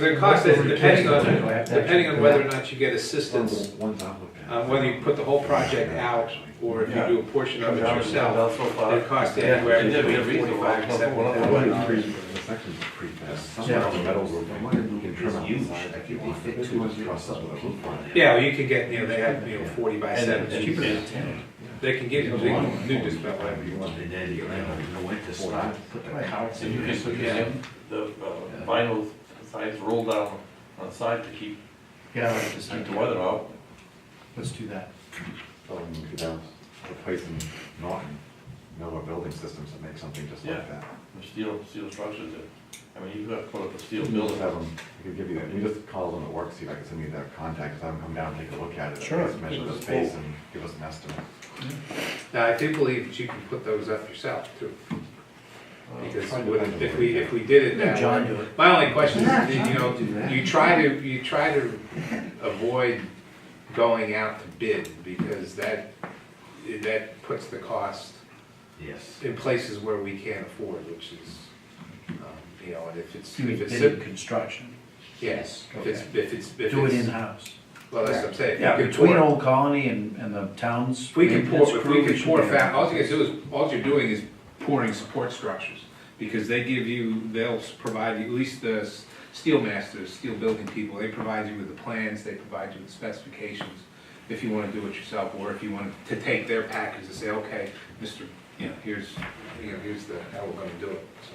the cost is depending on whether or not you get assistance, One's not looked at. whether you put the whole project out, or if you do a portion of it yourself, So far. it costs anywhere Yeah, between $45,000 to $70,000. The sections are pretty fast. Some Yeah. of the metal roof, The one in you New can trim out the England is side huge. if I you think want. they fit This 200 is trusses with a roof on it. Yeah, well, you can get, they have, 40 by And 7. it's cheaper than 10. They can give you, they can do just about whatever you want. And then, you know, when to start, put the carts And you in. can put the vinyl sides rolled down on the side to keep the weather out. Let's do that. So you could have a place in Norton, Miller Building Systems that make something just Yeah. like that. The steel structures that, I mean, you've got to put up a steel Just building. have them, we could give you, we just call them at work, see if I can send you their contact, have them come down, take a look at it. Sure. Measure Give the us a space quote. and give us an estimate. Now, I do believe that you can put those up yourself too, because if we did it that John way. do it. My only question is, Yeah, John would do that. you try to avoid going out to bid, because that puts the cost Yes. in places where we can't afford, which is, and if it's, You if did it's, it in construction. yes, if it's, Do it in-house. well, that's what I'm saying. If Yeah, you could between pour- Old Colony and the towns. If we can pour, maintenance if crew, we can should pour be- all you gotta do is, all you're doing is pouring support structures, because they give you, they'll provide you, at least the steel masters, steel building people, they provide you with the plans, they provide you with specifications, if you wanna do it yourself, or if you want to take their package and say, okay, Mr., here's the, how we're gonna do it, so.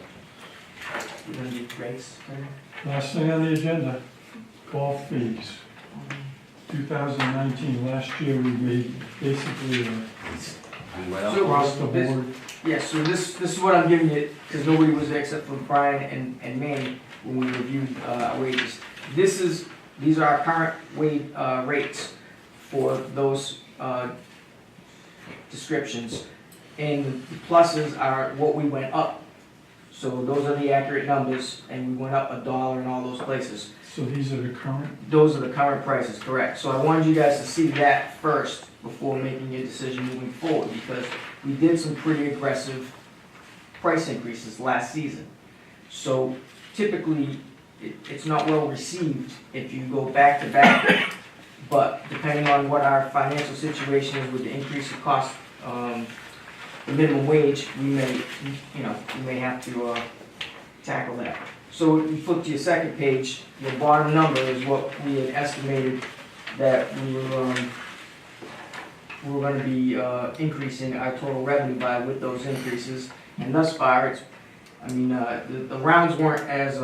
You're gonna need rates, Terry? Last thing on the agenda, golf fees. 2019, last year we made basically Well, So- across the board. Yeah, so this is what I'm giving you, because nobody was there except for Brian and Manny when we reviewed wages. These are our current rates for those descriptions. And the pluses are what we went up. So those are the accurate numbers, and we went up $1 in all those places. So these are the current, Those are the current prices, correct. So I wanted you guys to see that first before making your decision moving forward, because we did some pretty aggressive price increases last season. So typically, it's not well received if you go back to back, but depending on what our financial situation is with the increase of cost, the minimum wage, we may have to tackle that. So if you flip to your second page, your bottom number is what we had estimated that we were gonna be increasing our total revenue by with those increases. And thus far, the rounds weren't as,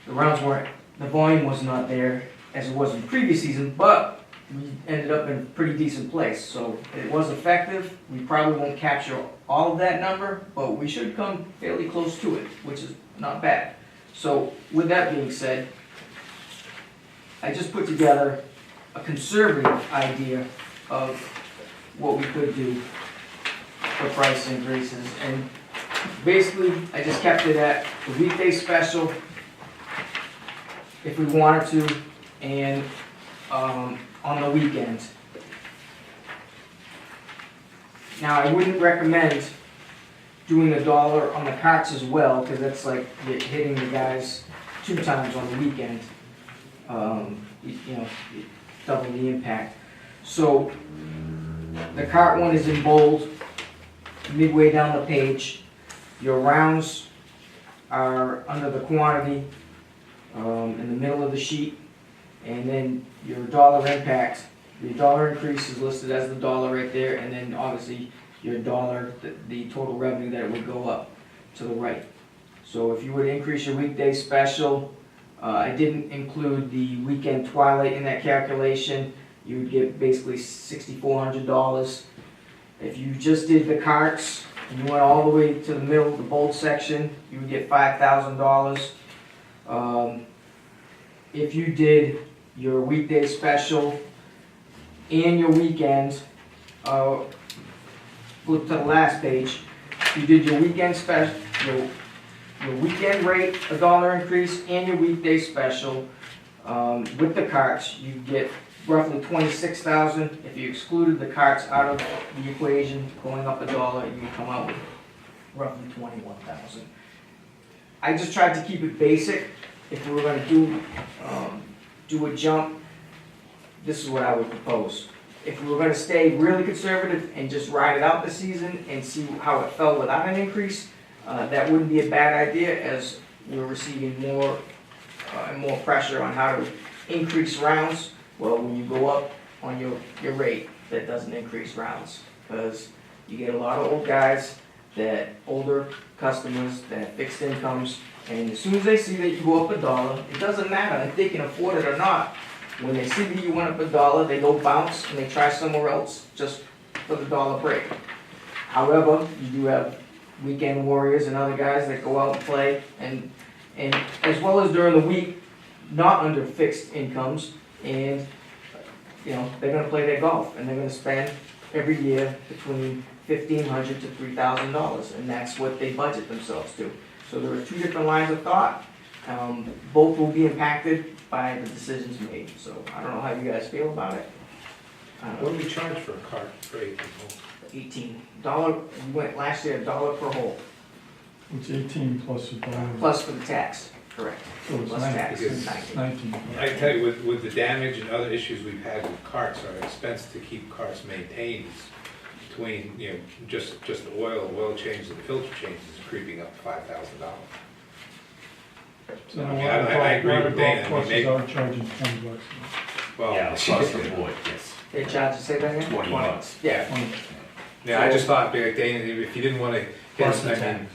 the volume was not there as it was in the previous season, but we ended up in a pretty decent place. So it was effective. We probably won't capture all of that number, but we should come fairly close to it, which is not bad. So with that being said, I just put together a conservative idea of what we could do for price increases. And basically, I just kept it at the weekday special if we wanted to, and on the weekends. Now, I wouldn't recommend doing $1 on the carts as well, because that's like hitting the guys 2 times on the weekend. Double the impact. So the cart one is in bold, midway down the page. Your rounds are under the quantity, in the middle of the sheet. And then your dollar impact, your dollar increase is listed as the $1 right there, and then obviously your dollar, the total revenue that it would go up to the right. So if you would increase your weekday special, I didn't include the weekend twilight in that calculation, you would get basically $6,400. If you just did the carts and you went all the way to the middle, the bold section, you would get $5,000. If you did your weekday special and your weekend, flip to the last page, you did your weekend special, your weekend rate, $1 increase, and your weekday special, with the carts, you get roughly 26,000. If you excluded the carts out of the equation, going up $1, you would come out with roughly 21,000. I just tried to keep it basic. If we were gonna do a jump, this is what I would propose. If we were gonna stay really conservative and just ride it out this season and see how it fell without an increase, that wouldn't be a bad idea, as we're receiving more and more pressure on how to increase rounds. Well, when you go up on your rate, that doesn't increase rounds, because you get a lot of old guys, older customers, that have fixed incomes, and as soon as they see that you go up $1, it doesn't matter if they can afford it or not. When they see that you went up $1, they go bounce and they try somewhere else just for the dollar break. However, you do have weekend warriors and other guys that go out and play, and as well as during the week, not under fixed incomes, and they're gonna play their golf, and they're gonna spend every year between $1,500 to $3,000, and that's what they budget themselves to. So there are two different lines of thought. Both will be impacted by the decisions made, so I don't know how you guys feel about it. What do we charge for a cart for 8 people? $18, we went last year $1 per hole, It's 18 plus $1. plus for the tax, correct, So it's plus 19. tax, Because 19. 19. I tell you, with the damage and other issues we've had with carts, our expense to keep carts maintained is between, just the oil changes and filter changes is creeping up to $5,000. So I mean, I agree with Dana, I mean, Courses maybe- are charging $20. Well, Yeah, across the board, yes. They charge, say that again? 20 bucks. Yeah, Yeah, I just thought, like, Dana, if you didn't wanna Plus hit, the I mean,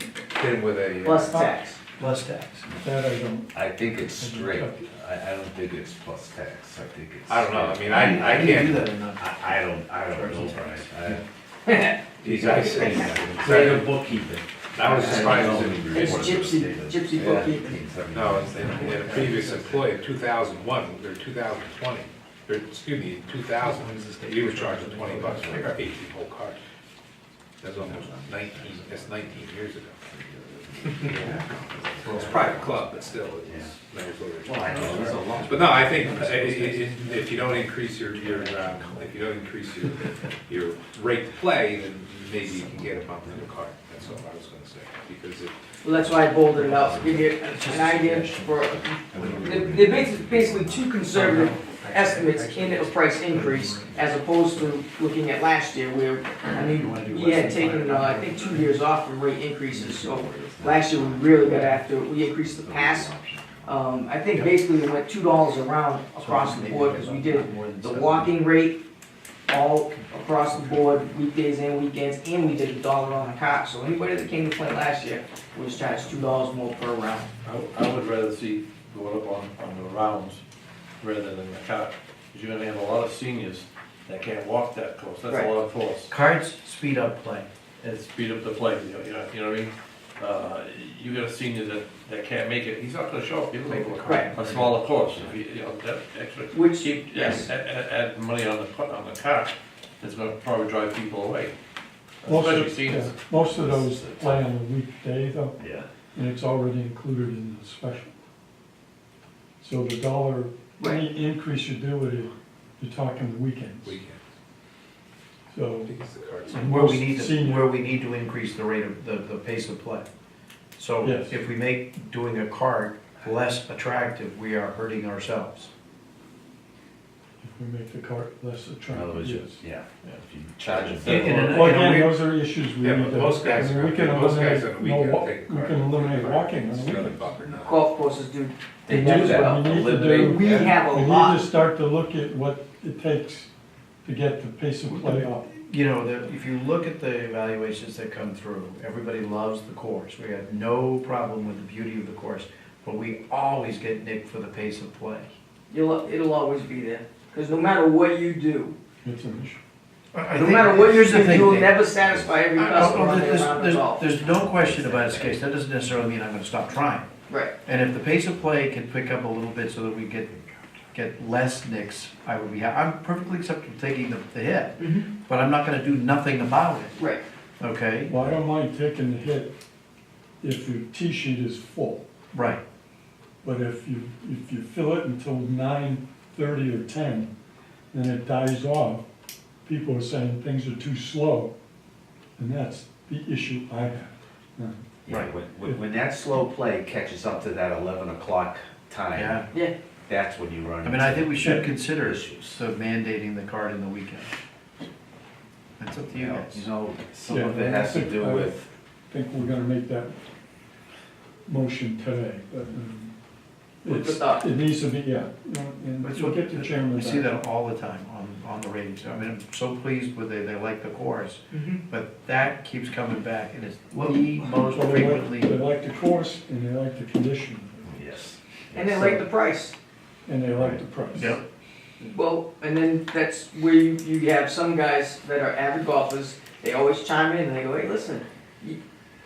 hit him with a. plus tax. Plus tax. That I don't. I think it's straight. I don't think it's plus tax. I think it's. I don't know, I mean, I Can you do can't. that or not? I don't know, Brian. You guys say that. Regular bookkeeping. I was surprised It's it gypsy bookkeeping. No, in a previous employee, 2001, or 2020, or excuse me, 2000, he was charging $20 for an 18-hole cart. That's almost 19, that's 19 years ago. Well, it's a private club, but still, it's. Well, I know, there's a lot. But no, I think if you don't increase your rate to play, then maybe you can get a bump in the cart. That's all I was gonna say, because it, Well, that's why I bolded it out, to give you an idea for, they're basically two conservative estimates in a price increase, as opposed to looking at last year, where, we had taken, I think, 2 years off from rate increases, so last year we really got after it, we increased the pass. I think basically we went $2 around across the board, because we did the walking rate all across the board, weekdays and weekends, and we did $1 on the cart, so anybody that came to play last year was charged $2 more per round. I would rather see go up on the rounds rather than the cart, because you're gonna have a lot of seniors that can't walk that close, that's Right. a lot of force. Cards speed up play. And speed up the play, you know what I mean? You got a senior that can't make it, he's not gonna show up, he'll make Right. a smaller course, if that extra. Which, Keep, yes. add money on the cart, it's gonna probably drive people away. Most Especially of, seniors. yeah, most of those play on the weekday though, Yeah. and it's already included in the special. So the dollar, any increase you do with it, you're talking the weekends. we can, So, because the carts. and Where most we need to, senior, where we need to increase the rate of, the pace of play. So Yes. if we make doing a card less attractive, we are hurting ourselves. if we make the cart less In other attractive, words, yes. yeah, if you charge them. Well, again, those are issues we Yeah, need but to, most guys I mean, we are- can most guys on the eliminate, no, weekend wa- take we cart. can eliminate walking on the It's another weekend. buck or not. Golf courses do They that do as that. well. We need to Eliminate- do, We have a we need lot. to start to look at what it takes to get the pace of play up. You know, if you look at the evaluations that come through, everybody loves the course. We have no problem with the beauty of the course, but we always get nicked for the pace of play. It'll always be there, because no matter what you do, It's an issue. no matter what you're Here's the doing, thing, you'll Dave. never satisfy every customer on their round of golf. There's no question about its case. That doesn't necessarily mean I'm gonna stop trying. Right, And if the pace of play can pick up a little bit so that we get less nicks, I would be, I'm perfectly acceptable taking the hit, but I'm not gonna do nothing about it, right. okay? Well, I don't mind taking the hit if your tee sheet is full, Right. but if you fill it until 9:30 or 10, and it dies off, people are saying things are too slow, and that's the issue I have. Yeah, Right. when that slow play catches up to that 11 o'clock time, Yeah, Yeah, that's when you run I mean, I think we should Yeah. consider issues. so mandating the card in the weekend. It's up to you guys. You know, some Yeah, of it I has to think- do with, I think we're gonna make that motion today, but With the it's, thought. it needs to be, yeah, and That's we'll what- get the chairman We see back. that all the time on the ratings. I mean, I'm so pleased with they like the course, Mhm. but that keeps coming back and it's the most Well, they like, frequently. they like the course, and they like the condition, yes. and they like the price. and they like the price. Yep. Well, and then that's where you have some guys that are avid golfers, they always chime in and they go, hey, listen,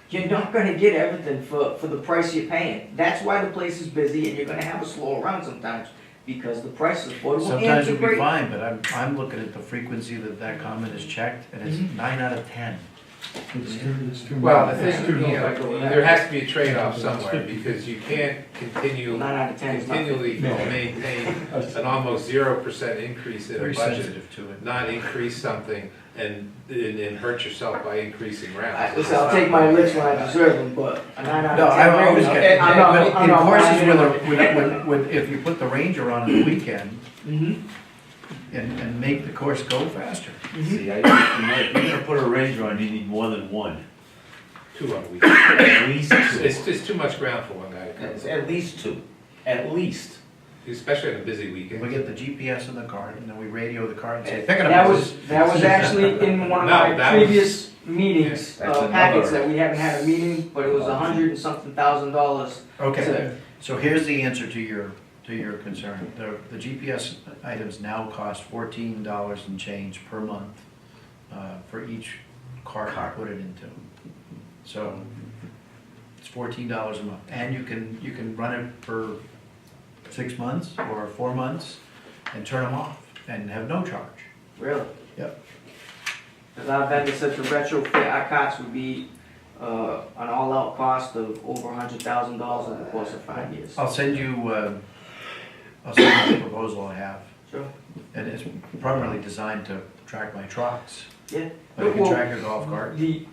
you're not gonna get everything for the price you're paying. That's why the place is busy and you're gonna have a slow round sometimes, because the price is affordable and Sometimes it's a it'll be great. fine, but I'm looking at the frequency that comment is checked and it's 9 out of 10. It's too Well, much. the It's thing, too you much. know, there has to be a trade-off somewhere, because you can't continue, 9 out of 10 is not continually No. maintain an almost 0% increase in a Very budget, sensitive to it. not increase something and hurt yourself by increasing rounds. Listen, I'll take my licks when I deserve them, but a 9 out No, of 10 I always range, get, I'm not, but I'm in not courses buying where if you put the Ranger on the weekend Mhm. and make the course go faster. See, if you're gonna put a Ranger on, you need more than one, 2 on a week. at least two. It's just too much ground for one guy to It's cover, at least two, at least. especially on a busy We weekend. get the GPS in the cart and then we radio the cart and say, pick it up. That was actually in one of No, my that was- previous meetings, That's packets another- that we haven't had a meeting, but it was $100 and something thousand. Okay, so here's the answer to your concern. The GPS items now cost $14 and change per month for each cart you put it into. So it's $14 a month, and you can run it for 6 months or 4 months and turn them off and have no charge. Really? Yep. Because our vendor said to retrofit our cots would be an all-out cost of over $100,000 over the course of 5 years. I'll send you the proposal I have, Sure. and it's primarily designed to track my trucks. Yeah. But it can Well, track a golf cart. The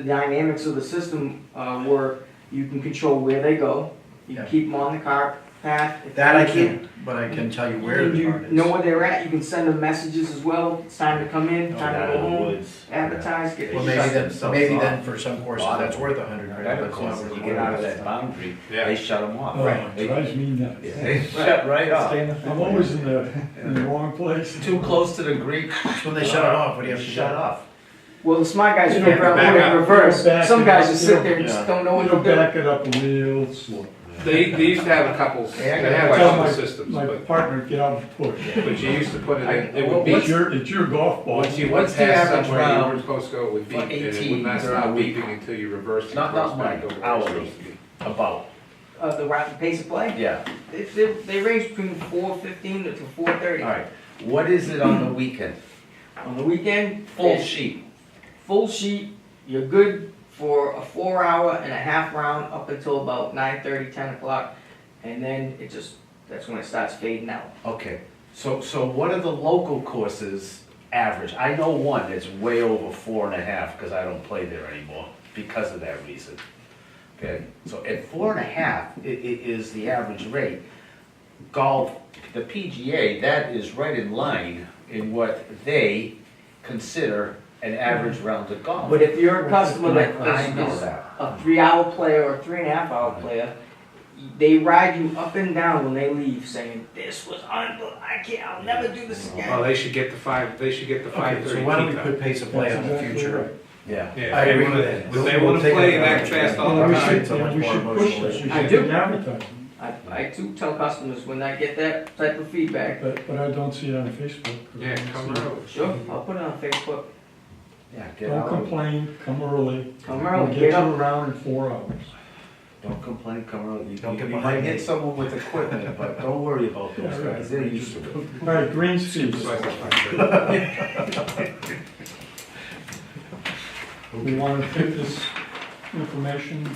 dynamics of the system were you can control where they go, you can Yeah. keep them on the cart path. if That I they- can't, but I can tell you where the You cart is. know where they're at, you can send them messages as well, it's time to come in, time to Out go of the home, woods. advertise, get. Well, They shut themselves then off. for some courses, that's worth $100 grand. Other That's not courses, worth you get out of that $100. boundary, Yeah. they shut them off. Oh, Right. it drives me nuts. They shut right off. I'm always in the wrong place. Too close to the Greek. So when they shut it off, what do you have to do? Shut off. Well, the smart guys You figure know, out back what up. in reverse, Back some it guys up, just you sit there and know. just don't know what It'll to do. back it up real slow. They used to have a couple, Hey, I they gotta have Tell like my, systems, my but partner, get out and push. you used to put it in, it would It's be, your golf ball. once you What's went the past average somewhere you round weren't supposed to go, it would beep, for and it would 18 not during stop a week? beeping until you reverse the Not course back mine, over where it's hourly. supposed to be. About, The rapid pace of play, yeah. they range between 4:15 to 4:30. All right, what is it on the weekend? On the weekend, Full it's sheet. full sheet, you're good for a 4.5 hour round up until about 9:30, 10 o'clock, and then that's when it starts fading out. Okay, so what are the local courses average? I know one that's way over 4.5, because I don't play there anymore, because of that reason. Okay, so at 4.5, it is the average rate. Golf, the PGA, that is right in line in what they consider an average round of golf. But if you're a customer that I know is that. a 3-hour player or a 3.5 hour player, they ride you up and down when they leave saying, this was unbelievable, I'll never do this Well, again. they should get the 5:30 So why don't we tee put time. pace of play on the That's exactly future? right. Yeah. Yeah, I they agree wanna- with that. If We'll- they we'll wanna take play it that down. fast all Well, the we time, should, so much we more should push emotional it, we I should do. be advertising, I do tell customers when I get that type of feedback, but I don't see it on Facebook. yeah, come early. sure, I'll put it on Facebook. Yeah, get Don't out. complain, come early. Come We'll early, get get you up. around in 4 hours. Don't complain, come early. Don't get You behind might me. get someone with equipment, but don't worry about those Yeah, right. guys, they're used to it. All right, greens fees. So I thought 5:30. We want to take this information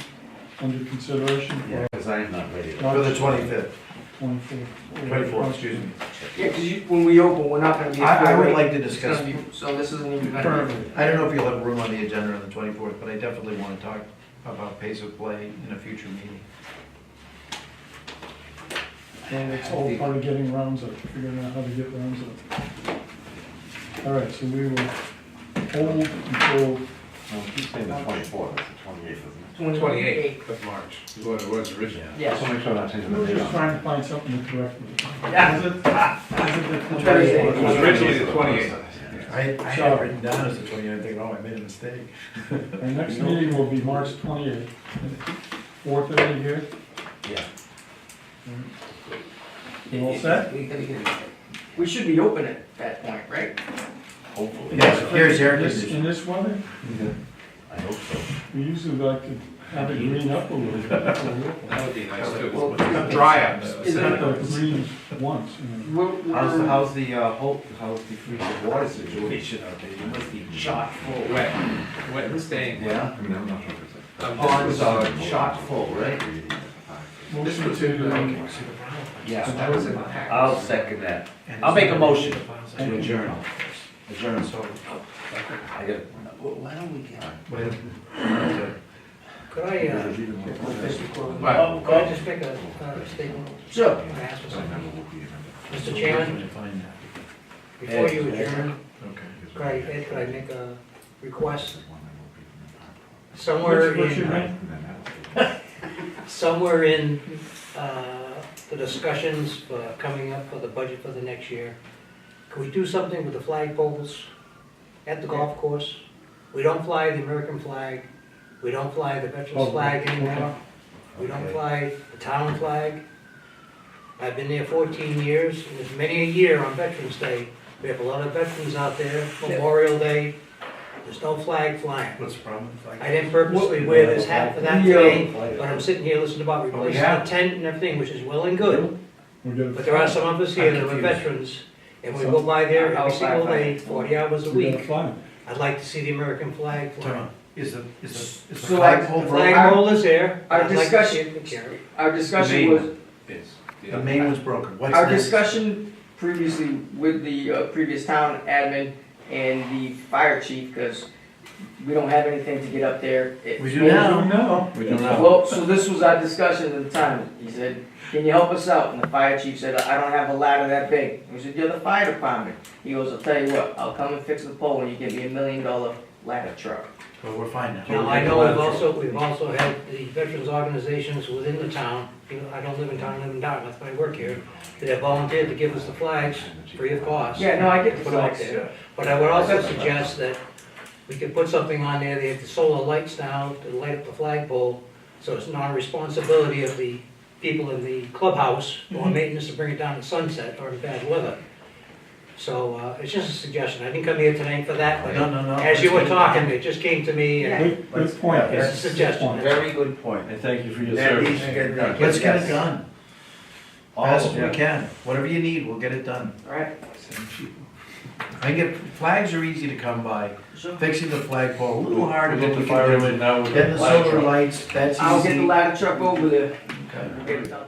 under consideration Yeah, for because I am not ready. For the 25th. 24th. 24th, excuse me. Yeah, cause when we open, we're not gonna be. I would like to It's discuss, gonna be- So this isn't even gonna Currently. I don't know if you'll have room on the agenda on the 24th, but I definitely want to talk about pace of play in a future meeting. And it's all part of getting rounds up, figuring out how to get rounds up. All right, so we will hold until, No, we keep saying the 24th, it's the 28th, isn't be. 28th of March is what it was originally. it? Yes. So make sure I'm not changing the we're date just on it. trying to find something to correct with it. Yeah. Is it the Thursday. It was originally the 28th. I had it written down as the 29th, thinking, oh, I made a mistake. Our next meeting will be March 28th, 4:30 here. Yeah. You all set? We should be open at that point, right? Hopefully. Yes, here's air In conditioning. this weather, I hope so. we usually like to have it green up a little bit. That would be nice too. Well, Dry up. Is It's it- not the green once, you know. How's the freezing water situation out there? You must be chock full. Wet and staying. Yeah, I mean, I'm not sure if it's Um, ponds are chock full, right? This Motion was to, Yeah, that was in the packet. I'll second that. I'll make a motion Thank to you. adjourn. Adjourn, so, I got, Why don't we get? wait. Could I, What? could I just make a statement? Sure. Can I ask for something? Mr. Chairman, before you adjourn, could I make a request? Somewhere what's your in, name? somewhere in, the discussions for coming up for the budget for the next year, can we do something with the flag poles at the golf course? We don't fly the American flag, we don't fly the veterans flag anymore, we don't fly the town flag. I've been there 14 years, and there's many a year on Veterans Day, we have a lot of veterans out there, Memorial Day, there's no flag flying. What's the problem? I didn't purposely wear this hat for that today, but I'm sitting here listening about replacing the have. tent and everything, which is well and good. We got a- But there are some of us here that are confused. veterans, and we go by there every single Outside day, 40 hours a we got a week. flag. I'd like to see the American flag fly. Tom, is the So flagpole The broken? flagpole is there, Our I'd like to see discussion- it carried. Our discussion was, Is. The main was broken. What's our next? discussion previously with the previous town admin and the fire chief, because we don't have anything to get up there. We do now. No. We do now. Well, so this was our discussion at the time. He said, can you help us out? And the fire chief said, I don't have a ladder that big. We said, you're the fire department. He goes, I'll tell you what, I'll come and fix the pole when you give me $1 million ladder truck. But we're fine now. Now, I know we've also had the veterans organizations within the town, you know, I don't live in town, I live in Dartmouth, but I work here, that have volunteered to give us the flags free of cost. Yeah, no, I get the Put it out flags. there. But I would also suggest that we could put something on there, they have the solar lights now to light up the flagpole, so it's not a responsibility of the people in the clubhouse or maintenance to bring it down to sunset or in bad weather. So, it's just a suggestion, I didn't come here tonight for that, No, but no, no. as you were talking, it just came to me, and Good point. it's a suggestion. Very good point, and thank you for your That needs service. to get done. Let's get it done. All Fast of as we it. can. Whatever you need, we'll get it done. Alright, I get, flags are easy to come by. sure. Fixing the flagpole, a little harder, We'll but get we the fire can do engine it. now with Getting the ladder solar truck. lights, that's easy. I'll get the ladder truck over there. Okay. Get it done.